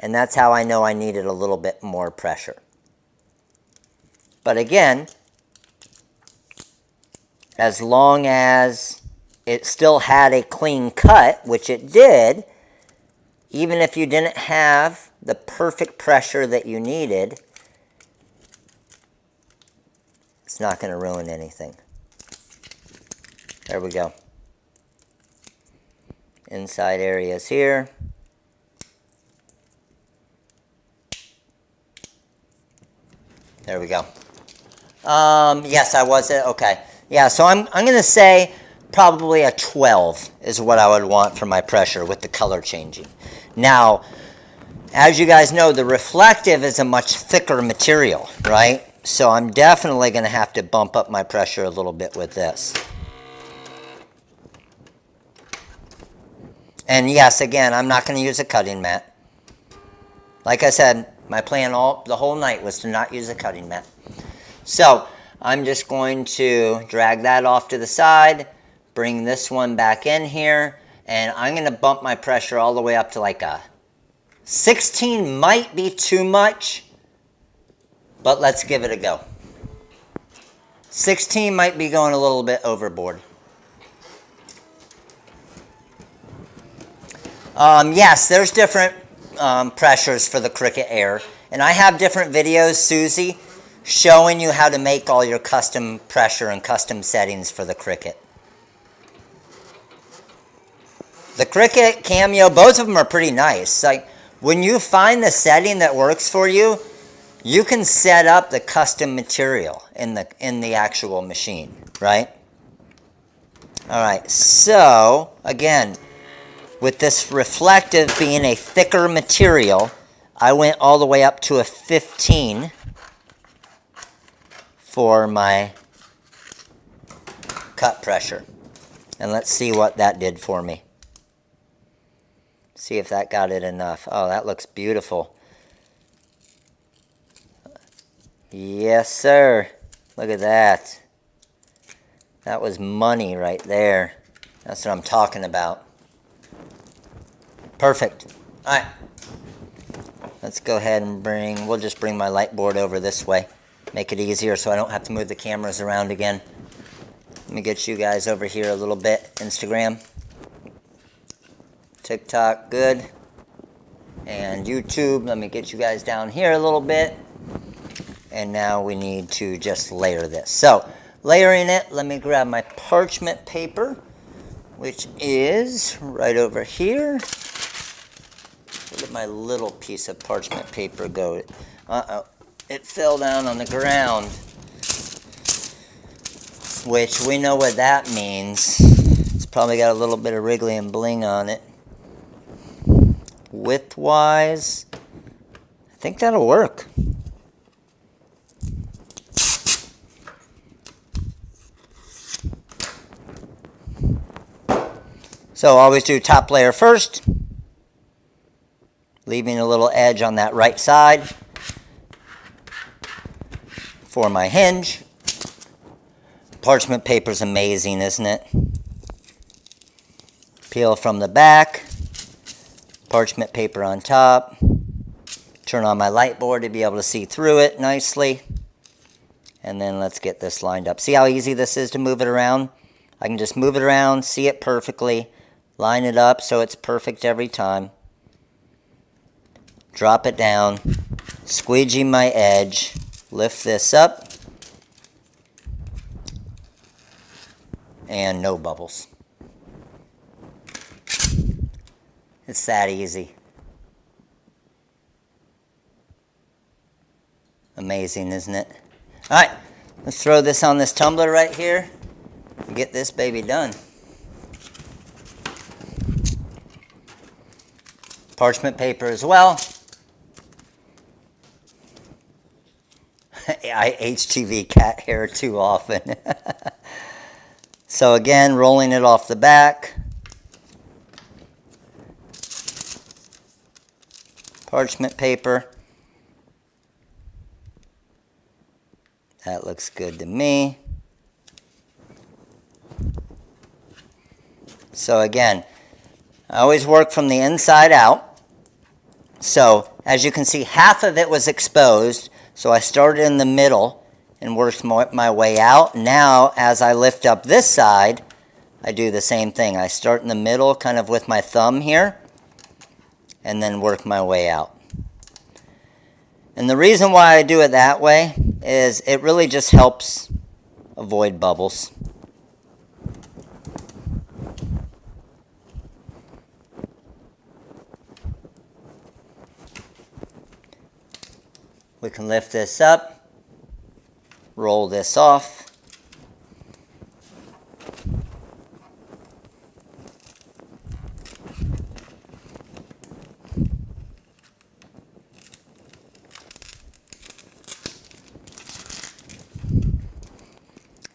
And that's how I know I needed a little bit more pressure. But again, as long as it still had a clean cut, which it did, even if you didn't have the perfect pressure that you needed, it's not going to ruin anything. There we go. Inside areas here. There we go. Yes, I was it. Okay. Yeah, so I'm going to say probably a 12 is what I would want for my pressure with the color changing. Now, as you guys know, the reflective is a much thicker material, right? So I'm definitely going to have to bump up my pressure a little bit with this. And yes, again, I'm not going to use a cutting mat. Like I said, my plan the whole night was to not use a cutting mat. So I'm just going to drag that off to the side, bring this one back in here, and I'm going to bump my pressure all the way up to like a 16 might be too much, but let's give it a go. 16 might be going a little bit overboard. Yes, there's different pressures for the Cricut Air, and I have different videos, Susie, showing you how to make all your custom pressure and custom settings for the Cricut. The Cricut Cameo, both of them are pretty nice. Like, when you find the setting that works for you, you can set up the custom material in the actual machine, right? All right, so again, with this reflective being a thicker material, I went all the way up to a 15 for my cut pressure. And let's see what that did for me. See if that got it enough. Oh, that looks beautiful. Yes, sir. Look at that. That was money right there. That's what I'm talking about. Perfect. All right. Let's go ahead and we'll just bring my light board over this way. Make it easier so I don't have to move the cameras around again. Let me get you guys over here a little bit. Instagram. TikTok, good. And YouTube, let me get you guys down here a little bit. And now we need to just layer this. So, layering it, let me grab my parchment paper, which is right over here. Where did my little piece of parchment paper go? Uh-oh, it fell down on the ground. Which we know what that means. It's probably got a little bit of wriggly and bling on it. Width-wise, I think that'll work. So always do top layer first, leaving a little edge on that right side for my hinge. Parchment paper's amazing, isn't it? Peel from the back, parchment paper on top, turn on my light board to be able to see through it nicely, and then let's get this lined up. See how easy this is to move it around? I can just move it around, see it perfectly, line it up so it's perfect every time, drop it down, squeegee my edge, lift this up, and no bubbles. It's that easy. Amazing, isn't it? All right, let's throw this on this tumbler right here and get this baby done. Parchment paper as well. I HTV cat hair too often. So again, rolling it off the back. Parchment paper. That looks good to me. So again, I always work from the inside out. So as you can see, half of it was exposed. So I started in the middle and worked my way out. Now, as I lift up this side, I do the same thing. I start in the middle, kind of with my thumb here, and then work my way out. And the reason why I do it that way is it really just helps avoid bubbles. We can lift this up, roll this off.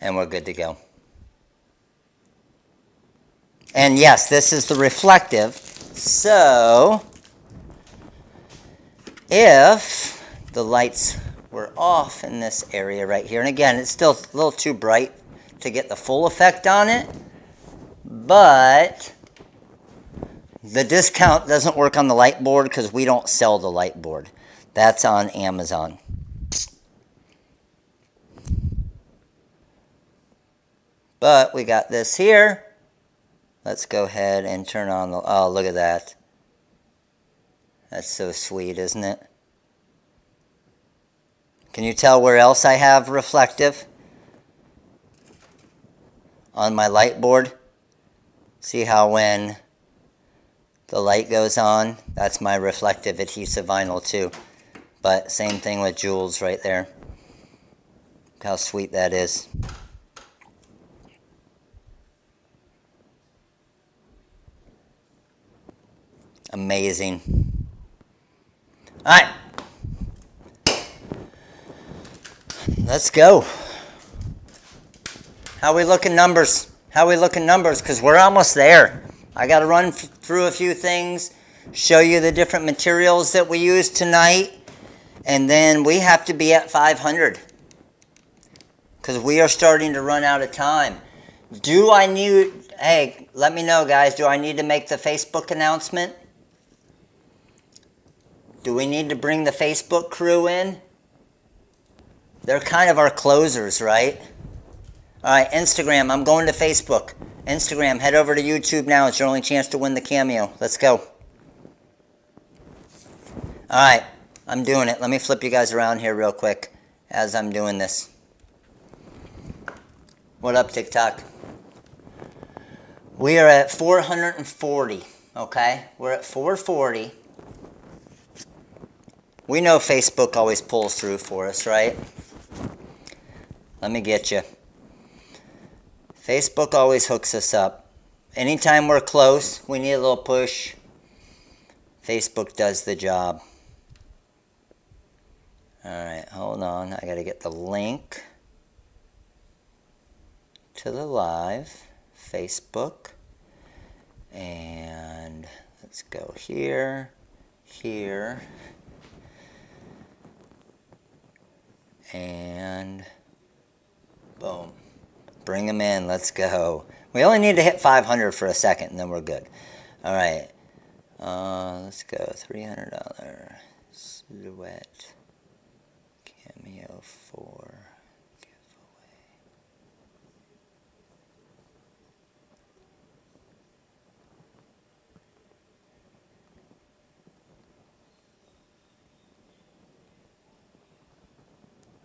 And we're good to go. And yes, this is the reflective. So if the lights were off in this area right here, and again, it's still a little too bright to get the full effect on it, but the discount doesn't work on the light board because we don't sell the light board. That's on Amazon. But we got this here. Let's go ahead and turn on the, oh, look at that. That's so sweet, isn't it? Can you tell where else I have reflective? On my light board. See how when the light goes on, that's my reflective adhesive vinyl too. But same thing with jewels right there. Look how sweet that is. Amazing. All right. Let's go. How we looking numbers? How we looking numbers? Because we're almost there. I got to run through a few things, show you the different materials that we used tonight, and then we have to be at 500 because we are starting to run out of time. Do I need, hey, let me know, guys, do I need to make the Facebook announcement? Do we need to bring the Facebook crew in? They're kind of our closers, right? All right, Instagram, I'm going to Facebook. Instagram, head over to YouTube now. It's your only chance to win the Cameo. Let's go. All right, I'm doing it. Let me flip you guys around here real quick as I'm doing this. What up, TikTok? We are at 440, okay? We're at 440. We know Facebook always pulls through for us, right? Let me get you. Facebook always hooks us up. Anytime we're close, we need a little push. Facebook does the job. All right, hold on. I got to get the link to the live Facebook. And let's go here, here, and boom. Bring them in. Let's go. We only need to hit 500 for a second, and then we're good. All right. Let's go. $300 Silhouette Cameo 4 giveaway.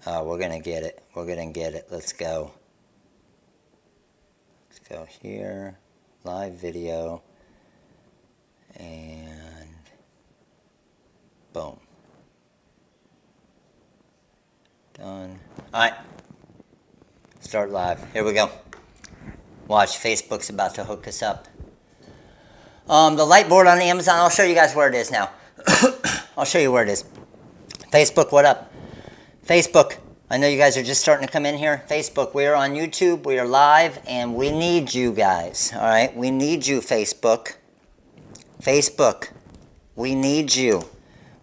Oh, we're gonna get it. We're gonna get it. Let's go. Go here, live video, and boom. Done. All right, start live. Here we go. Watch, Facebook's about to hook us up. The light board on Amazon, I'll show you guys where it is now. I'll show you where it is. Facebook, what up? Facebook, I know you guys are just starting to come in here. Facebook, we are on YouTube, we are live, and we need you guys, all right? We need you, Facebook. Facebook, we need you.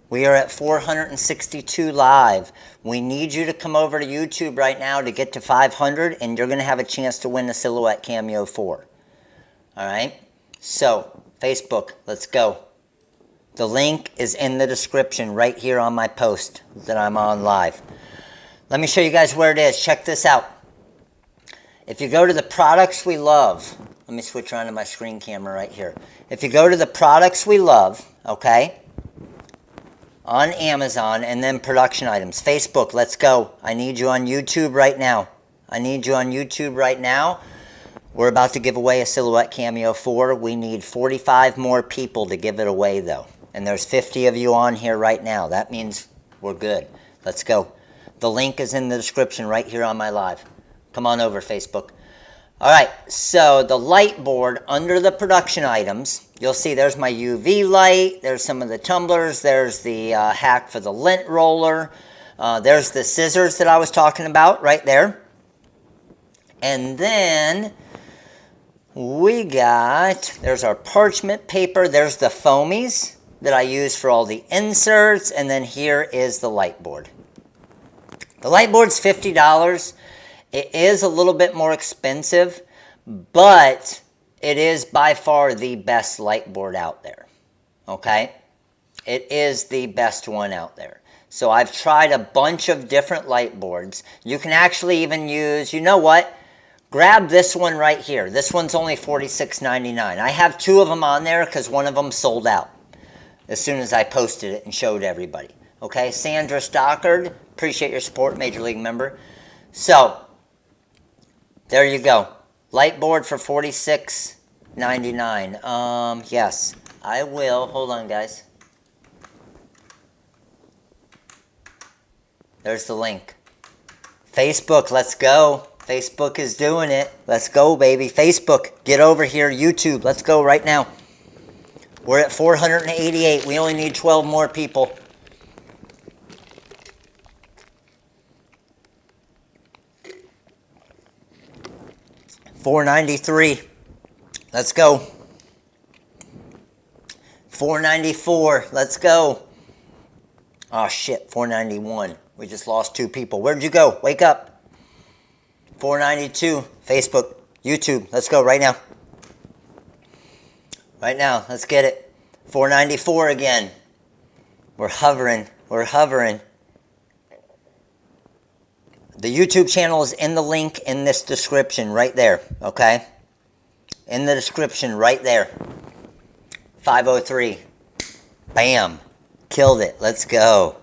We are at 462 live. We need you to come over to YouTube right now to get to 500, and you're going to have a chance to win the Silhouette Cameo 4. All right? So, Facebook, let's go. The link is in the description right here on my post that I'm on live. Let me show you guys where it is. Check this out. If you go to the products we love, let me switch around to my screen camera right here. If you go to the products we love, okay, on Amazon, and then production items. Facebook, let's go. I need you on YouTube right now. I need you on YouTube right now. We're about to give away a Silhouette Cameo 4. We need 45 more people to give it away, though. And there's 50 of you on here right now. That means we're good. Let's go. The link is in the description right here on my live. Come on over, Facebook. All right, so the light board under the production items, you'll see there's my UV light, there's some of the tumblers, there's the hack for the lint roller, there's the scissors that I was talking about right there. And then we got, there's our parchment paper, there's the foamies that I use for all the inserts, and then here is the light board. The light board's $50. It is a little bit more expensive, but it is by far the best light board out there, okay? It is the best one out there. So I've tried a bunch of different light boards. You can actually even use, you know what? Grab this one right here. This one's only $46.99. I have two of them on there because one of them sold out as soon as I posted it and showed everybody. Okay, Sandra Stockard, appreciate your support, Major League member. So, there you go. Light board for $46.99. Yes, I will. Hold on, guys. There's the link. Facebook, let's go. Facebook is doing it. Let's go, baby. Facebook, get over here. YouTube, let's go right now. We're at 488. We only need 12 more people. $493. Let's go. $494. Let's go. Oh shit, $491. We just lost 2 people. Where'd you go? Wake up. $492. Facebook, YouTube. Let's go right now. Right now. Let's get it. $494 again. We're hovering. We're hovering. The YouTube channel is in the link in this description right there, okay? In the description right there. 503. Bam. Killed it. Let's go.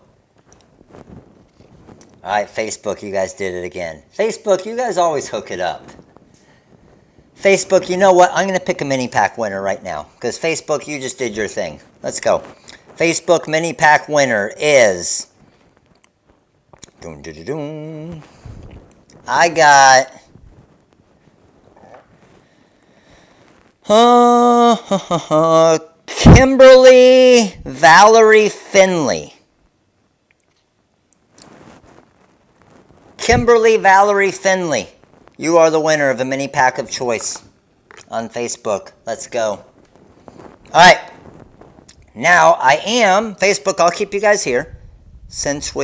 All right, Facebook, you guys did it again. Facebook, you guys always hook it up. Facebook, you know what? I'm going to pick a mini pack winner right now because Facebook, you just did your thing. Let's go. Facebook mini pack winner is... I got Kimberly Valerie Finley. Kimberly Valerie Finley. You are the winner of a mini pack of choice on Facebook. Let's go. All right. Now I am Facebook. I'll keep you guys here. Since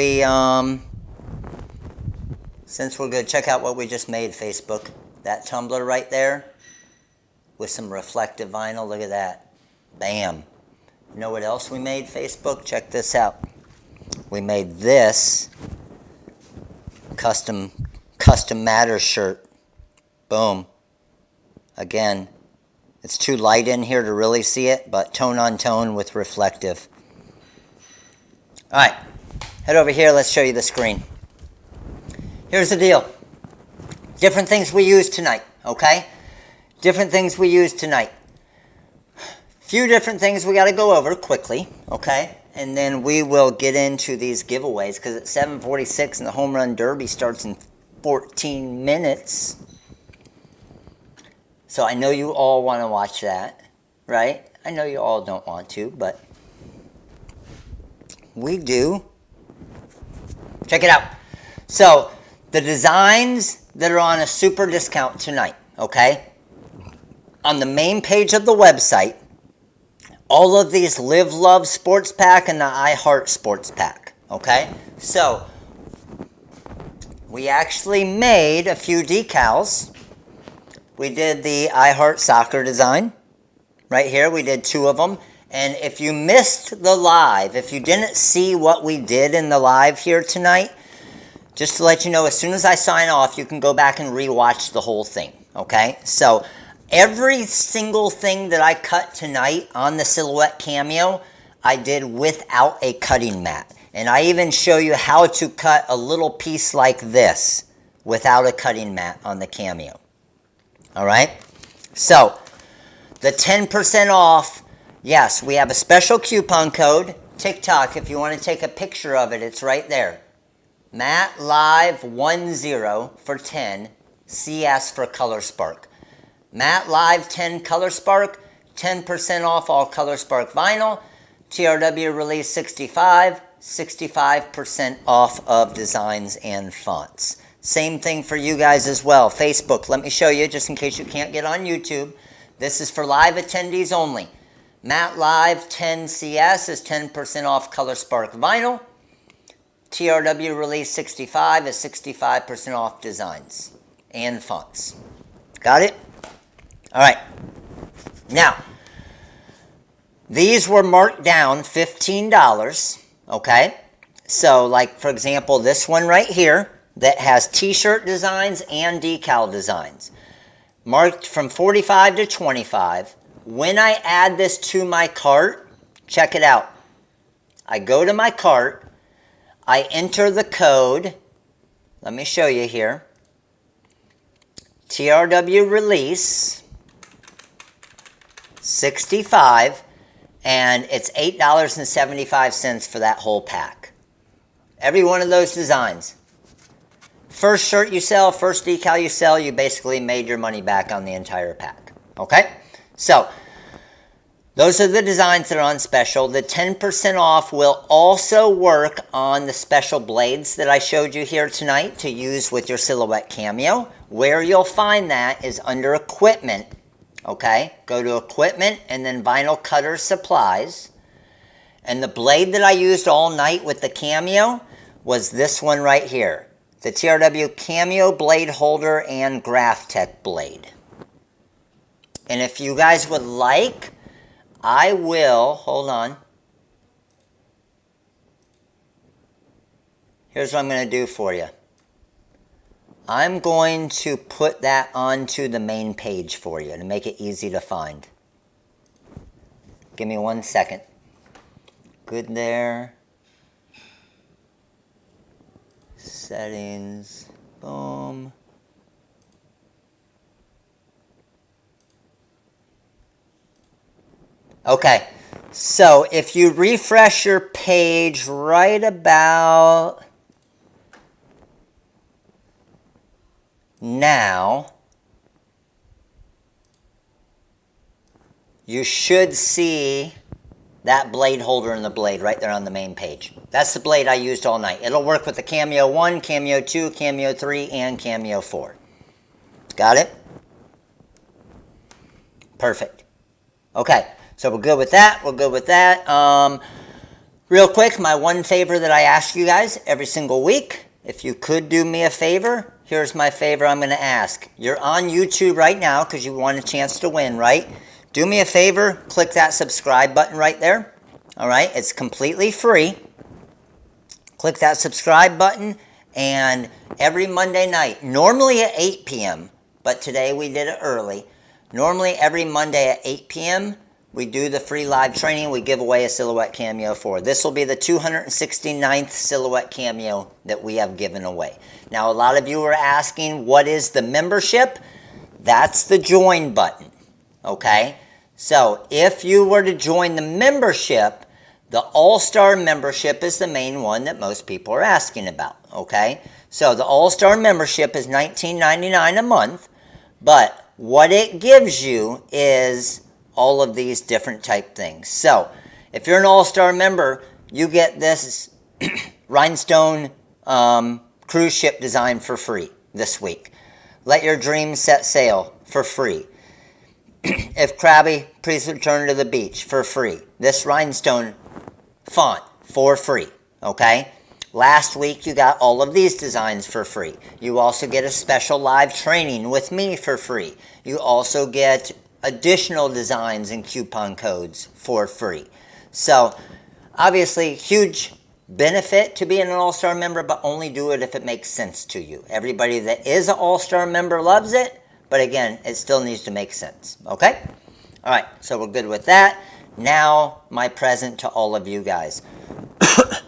we're good, check out what we just made, Facebook. That tumbler right there with some reflective vinyl. Look at that. Bam. You know what else we made, Facebook? Check this out. We made this custom matter shirt. Boom. Again, it's too light in here to really see it, but tone on tone with reflective. All right. Head over here, let's show you the screen. Here's the deal. Different things we use tonight, okay? Different things we use tonight. Few different things we got to go over quickly, okay? And then we will get into these giveaways because it's 7:46 and the Home Run Derby starts in 14 minutes. So I know you all want to watch that, right? I know you all don't want to, but we do. Check it out. So the designs that are on a super discount tonight, okay? On the main page of the website, all of these Live Love Sports Pack and the I Heart Sports Pack, okay? So we actually made a few decals. We did the I Heart Soccer design right here. We did 2 of them. And if you missed the live, if you didn't see what we did in the live here tonight, just to let you know, as soon as I sign off, you can go back and rewatch the whole thing, okay? So every single thing that I cut tonight on the Silhouette Cameo, I did without a cutting mat. And I even show you how to cut a little piece like this without a cutting mat on the Cameo. All right? So the 10% off, yes, we have a special coupon code. TikTok, if you want to take a picture of it, it's right there. MattLive10 for 10, CS for ColorSpark. MattLive10 ColorSpark, 10% off all ColorSpark vinyl. TRW Release 65, 65% off of designs and fonts. Same thing for you guys as well. Facebook, let me show you just in case you can't get on YouTube. This is for live attendees only. MattLive10 CS is 10% off ColorSpark vinyl. TRW Release 65 is 65% off designs and fonts. Got it? All right. Now, these were marked down $15, okay? So, like, for example, this one right here that has t-shirt designs and decal designs. Marked from $45 to $25. When I add this to my cart, check it out. I go to my cart. I enter the code. Let me show you here. TRW Release 65, and it's $8.75 for that whole pack. Every one of those designs. First shirt you sell, first decal you sell, you basically made your money back on the entire pack. Okay? So, those are the designs that are on special. The 10% off will also work on the special blades that I showed you here tonight to use with your Silhouette Cameo. Where you'll find that is under Equipment. Okay? Go to Equipment and then Vinyl Cutter Supplies. And the blade that I used all night with the Cameo was this one right here. The TRW Cameo Blade Holder and Graph Tech Blade. And if you guys would like, I will, hold on. Here's what I'm going to do for you. I'm going to put that onto the main page for you to make it easy to find. Give me 1 second. Good there. Settings. Boom. Okay, so if you refresh your page right about now, you should see that blade holder and the blade right there on the main page. That's the blade I used all night. It'll work with the Cameo 1, Cameo 2, Cameo 3, and Cameo 4. Got it? Perfect. Okay. So we're good with that. We're good with that. Real quick, my one favor that I ask you guys every single week, if you could do me a favor, here's my favor I'm going to ask. You're on YouTube right now because you want a chance to win, right? Do me a favor, click that subscribe button right there. All right, it's completely free. Click that subscribe button, and every Monday night, normally at 8 p.m., but today we did it early. Normally every Monday at 8 p.m., we do the free live training. We give away a Silhouette Cameo for. This will be the 269th Silhouette Cameo that we have given away. Now, a lot of you are asking, what is the membership? That's the join button, okay? So, if you were to join the membership, the All-Star membership is the main one that most people are asking about, okay? So, the All-Star membership is $19.99 a month, but what it gives you is all of these different type things. So if you're an All-Star member, you get this rhinestone cruise ship design for free this week. Let your dreams set sail for free. If crabby, please return to the beach for free. This rhinestone font for free, okay? Last week, you got all of these designs for free. You also get a special live training with me for free. You also get additional designs and coupon codes for free. So, obviously, huge benefit to being an All-Star member, but only do it if it makes sense to you. Everybody that is an All-Star member loves it, but again, it still needs to make sense, okay? All right, so we're good with that. Now, my present to all of you guys.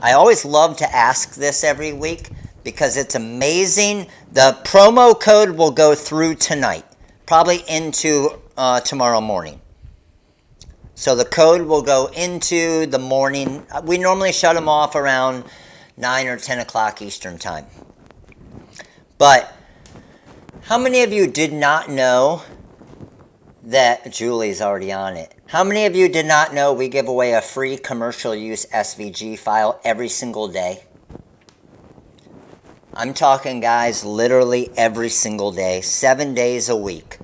I always love to ask this every week because it's amazing. The promo code will go through tonight, probably into tomorrow morning. So the code will go into the morning. We normally shut them off around 9 or 10 o'clock Eastern time. But how many of you did not know that Julie's already on it? How many of you did not know we give away a free commercial use SVG file every single day? I'm talking, guys, literally every single day, 7 days a week.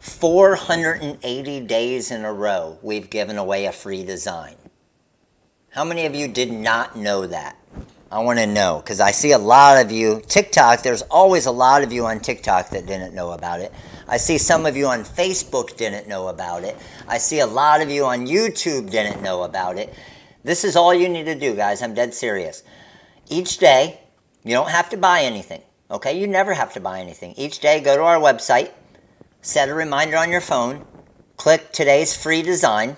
480 days in a row, we've given away a free design. How many of you did not know that? I want to know, because I see a lot of you. TikTok, there's always a lot of you on TikTok that didn't know about it. I see some of you on Facebook didn't know about it. I see a lot of you on YouTube didn't know about it. This is all you need to do, guys. I'm dead serious. Each day, you don't have to buy anything, okay? You never have to buy anything. Each day, go to our website, set a reminder on your phone, click today's free design,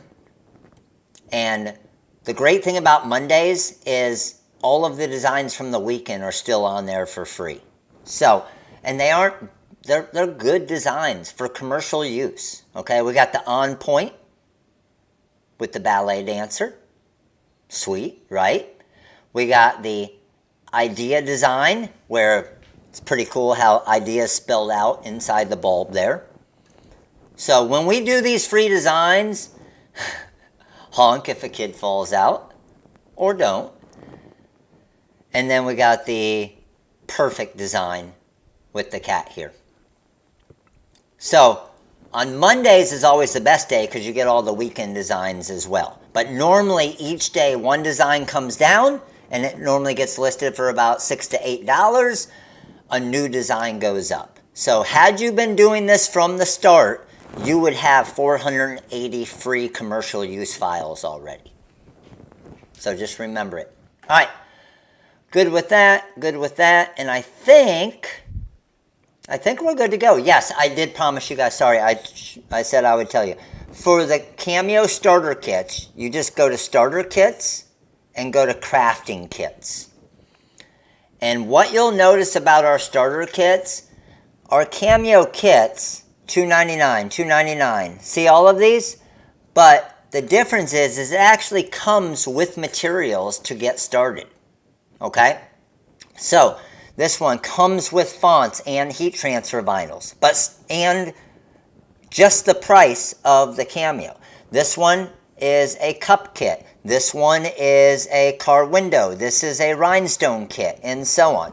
and the great thing about Mondays is all of the designs from the weekend are still on there for free. So, and they're good designs for commercial use, okay? We got the On Point with the ballet dancer. Sweet, right? We got the Idea design, where it's pretty cool how Idea is spelled out inside the bulb there. So when we do these free designs, honk if a kid falls out, or don't. And then we got the perfect design with the cat here. So on Mondays is always the best day because you get all the weekend designs as well. But normally each day one design comes down and it normally gets listed for about $6 to $8. A new design goes up. So had you been doing this from the start, you would have 480 free commercial use files already. So just remember it. All right. Good with that. And I think we're good to go. Yes, I did promise you guys. Sorry, I said I would tell you. For the Cameo starter kits, you just go to starter kits and go to crafting kits. And what you'll notice about our starter kits, our Cameo kits, $2.99, $2.99. See all of these? But the difference is it actually comes with materials to get started. Okay? So this one comes with fonts and heat transfer vinyls, and just the price of the Cameo. This one is a cup kit. This one is a car window. This is a rhinestone kit, and so on.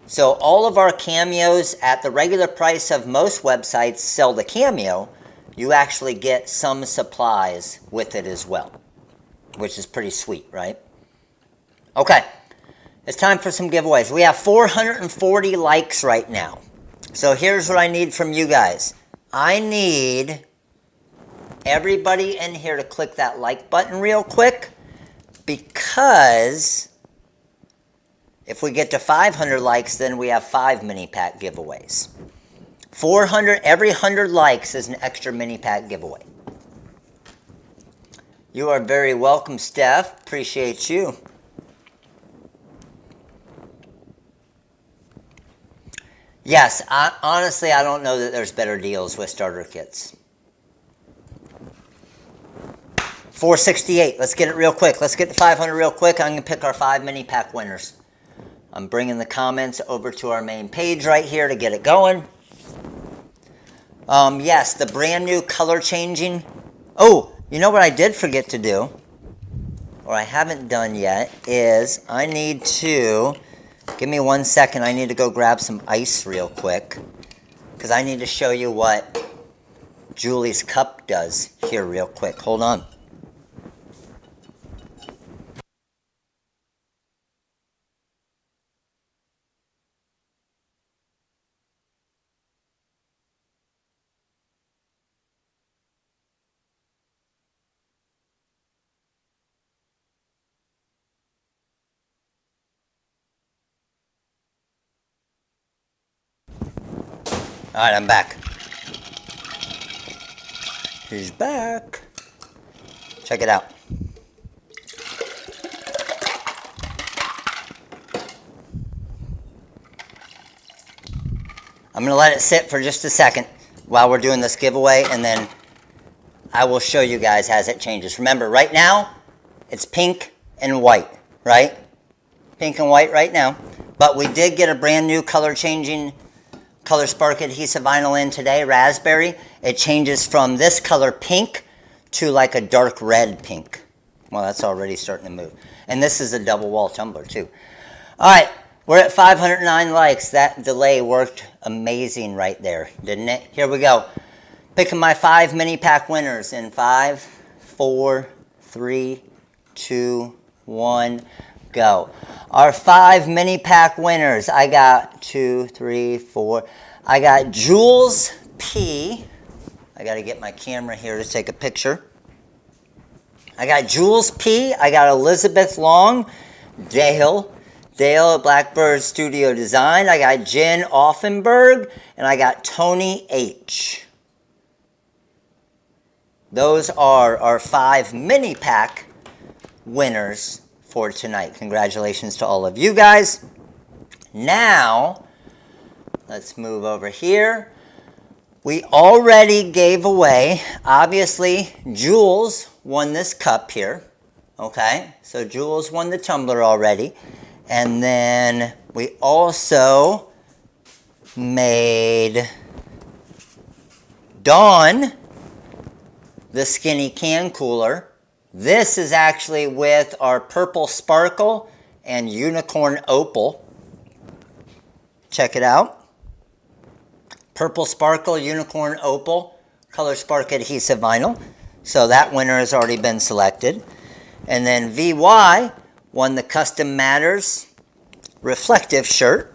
So all of our Cameos at the regular price of most websites sell the Cameo, you actually get some supplies with it as well, which is pretty sweet, right? Okay, it's time for some giveaways. We have 440 likes right now. So here's what I need from you guys. I need everybody in here to click that like button real quick, because if we get to 500 likes, then we have 5 mini pack giveaways. 400, every 100 likes is an extra mini pack giveaway. You are very welcome, Steph. Appreciate you. Yes, honestly, I don't know that there's better deals with starter kits. 468. Let's get it real quick. Let's get to 500 real quick. I'm going to pick our 5 mini pack winners. I'm bringing the comments over to our main page right here to get it going. Yes, the brand new color changing Oh, you know what I did forget to do, or I haven't done yet, is I need to, give me 1 second, I need to go grab some ice real quick, because I need to show you what Julie's cup does here real quick. Hold on. All right, I'm back. He's back. Check it out. I'm going to let it sit for just a second while we're doing this giveaway, and then I will show you guys as it changes. Remember, right now, it's pink and white, right? Pink and white right now. But we did get a brand new color changing ColorSpark adhesive vinyl in today, raspberry. It changes from this color pink to like a dark red pink. Well, that's already starting to move. And this is a double wall tumbler too. All right, we're at 509 likes. That delay worked amazing right there, didn't it? Here we go. Picking my 5 mini pack winners in 5, 4, 3, 2, 1, go. Our 5 mini pack winners. I got 2, 3, 4. I got Jules P. I got to get my camera here to take a picture. I got Jules P. I got Elizabeth Long. Dale at Blackbird Studio Design. I got Jen Offenberg. And I got Tony H. Those are our 5 mini pack winners for tonight. Congratulations to all of you guys. Now, let's move over here. We already gave away, obviously, Jules won this cup here. Okay, so Jules won the tumbler already. And then we also made Dawn the skinny can cooler. This is actually with our purple sparkle and unicorn opal. Check it out. Purple sparkle, unicorn opal, ColorSpark adhesive vinyl. So that winner has already been selected. And then VY won the Custom Matters reflective shirt.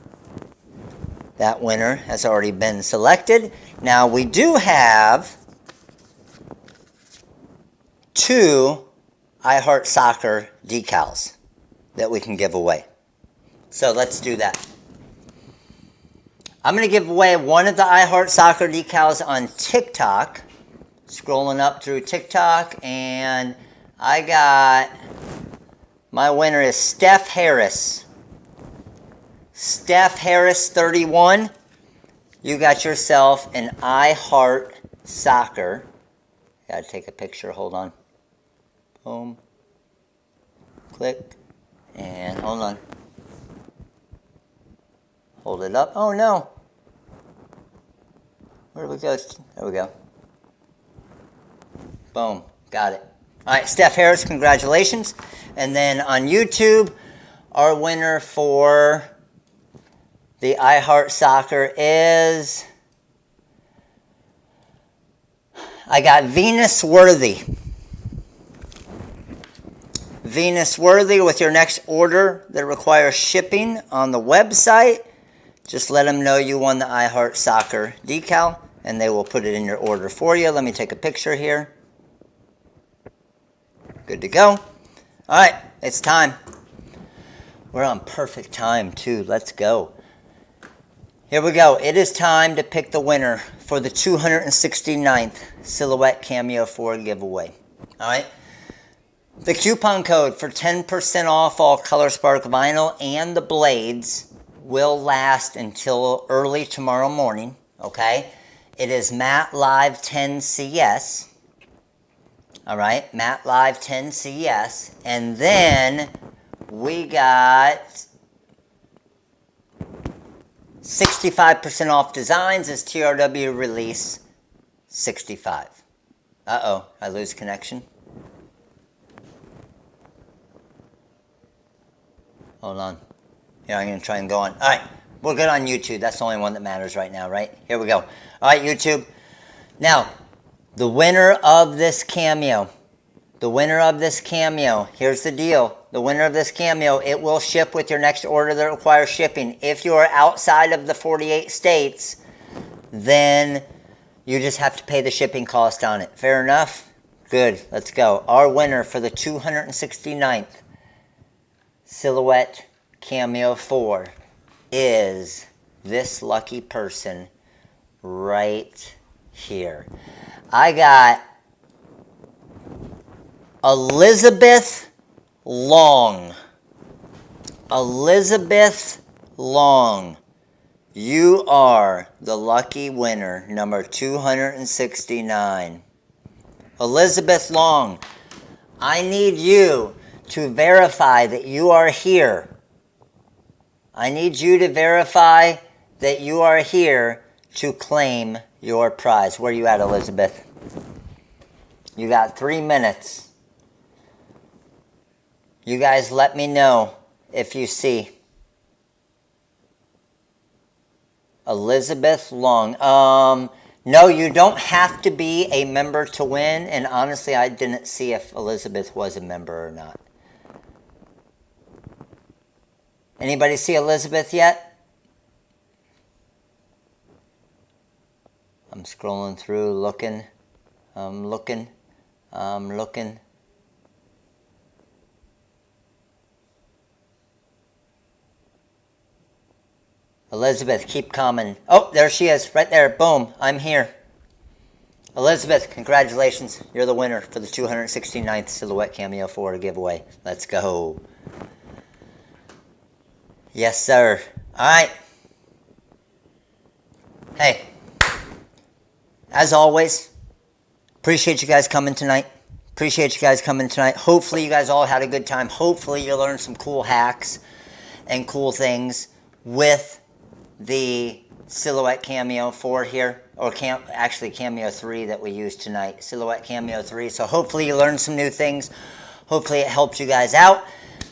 That winner has already been selected. Now we do have 2 I Heart Soccer decals that we can give away. So let's do that. I'm going to give away one of the I Heart Soccer decals on TikTok. Scrolling up through TikTok, and I got, my winner is Steph Harris. Steph Harris 31. You got yourself an I Heart Soccer. Gotta take a picture, hold on. Boom. Click. And hold on. Hold it up. Oh no. Where do we go? There we go. Boom. Got it. All right, Steph Harris, congratulations. And then on YouTube, our winner for the I Heart Soccer is, I got Venus Worthy. Venus Worthy, with your next order that requires shipping on the website, just let them know you won the I Heart Soccer decal, and they will put it in your order for you. Let me take a picture here. Good to go. All right, it's time. We're on perfect time, too. Let's go. Here we go. It is time to pick the winner for the 269th Silhouette Cameo 4 giveaway. All right. The coupon code for 10% off all ColorSpark vinyl and the blades will last until early tomorrow morning, okay? It is Matt Live 10 CS. All right, Matt Live 10 CS. And then we got 65% off designs as TRW release 65. Uh-oh, I lose connection. Hold on. Here, I'm going to try and go on. All right, we're good on YouTube. That's the only one that matters right now, right? Here we go. All right, YouTube. Now, the winner of this cameo, here's the deal. The winner of this cameo, it will ship with your next order that requires shipping. If you are outside of the 48 states, then you just have to pay the shipping cost on it. Fair enough? Good, let's go. Our winner for the 269th Silhouette Cameo 4 is this lucky person right here. I got Elizabeth Long. Elizabeth Long. You are the lucky winner, number 269. Elizabeth Long, I need you to verify that you are here. I need you to verify that you are here to claim your prize. Where are you at, Elizabeth? You got 3 minutes. You guys let me know if you see. Elizabeth Long. No, you don't have to be a member to win. And honestly, I didn't see if Elizabeth was a member or not. Anybody see Elizabeth yet? I'm scrolling through, looking. I'm looking. Elizabeth, keep coming. Oh, there she is, right there. Boom, I'm here. Elizabeth, congratulations. You're the winner for the 269th Silhouette Cameo 4 giveaway. Let's go. Yes, sir. All right. Hey, as always, appreciate you guys coming tonight. Hopefully you guys all had a good time. Hopefully you learned some cool hacks and cool things with the Silhouette Cameo 4 here, or actually Cameo 3 that we used tonight. Silhouette Cameo 3. So hopefully you learned some new things. Hopefully it helped you guys out.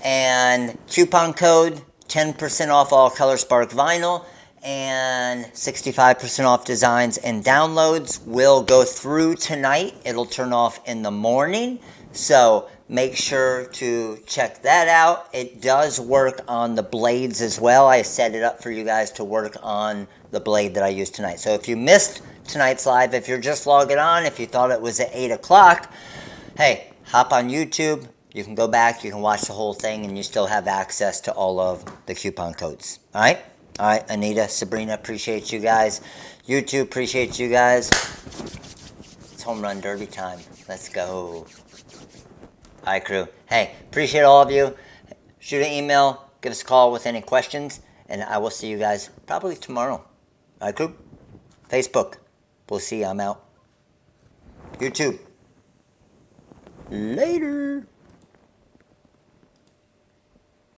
And coupon code 10% off all ColorSpark vinyl and 65% off designs and downloads will go through tonight. It'll turn off in the morning. So make sure to check that out. It does work on the blades as well. I set it up for you guys to work on the blade that I used tonight. So if you missed tonight's live, if you're just logging on, if you thought it was at 8 o'clock, hey, hop on YouTube. You can go back, you can watch the whole thing, and you still have access to all of the coupon codes. All right? All right, Anita, Sabrina, appreciate you guys. YouTube, appreciate you guys. It's home run derby time. Let's go. All right, crew. Hey, appreciate all of you. Shoot an email, give us a call with any questions, and I will see you guys probably tomorrow. All right, crew? Facebook. We'll see. I'm out. YouTube. Later.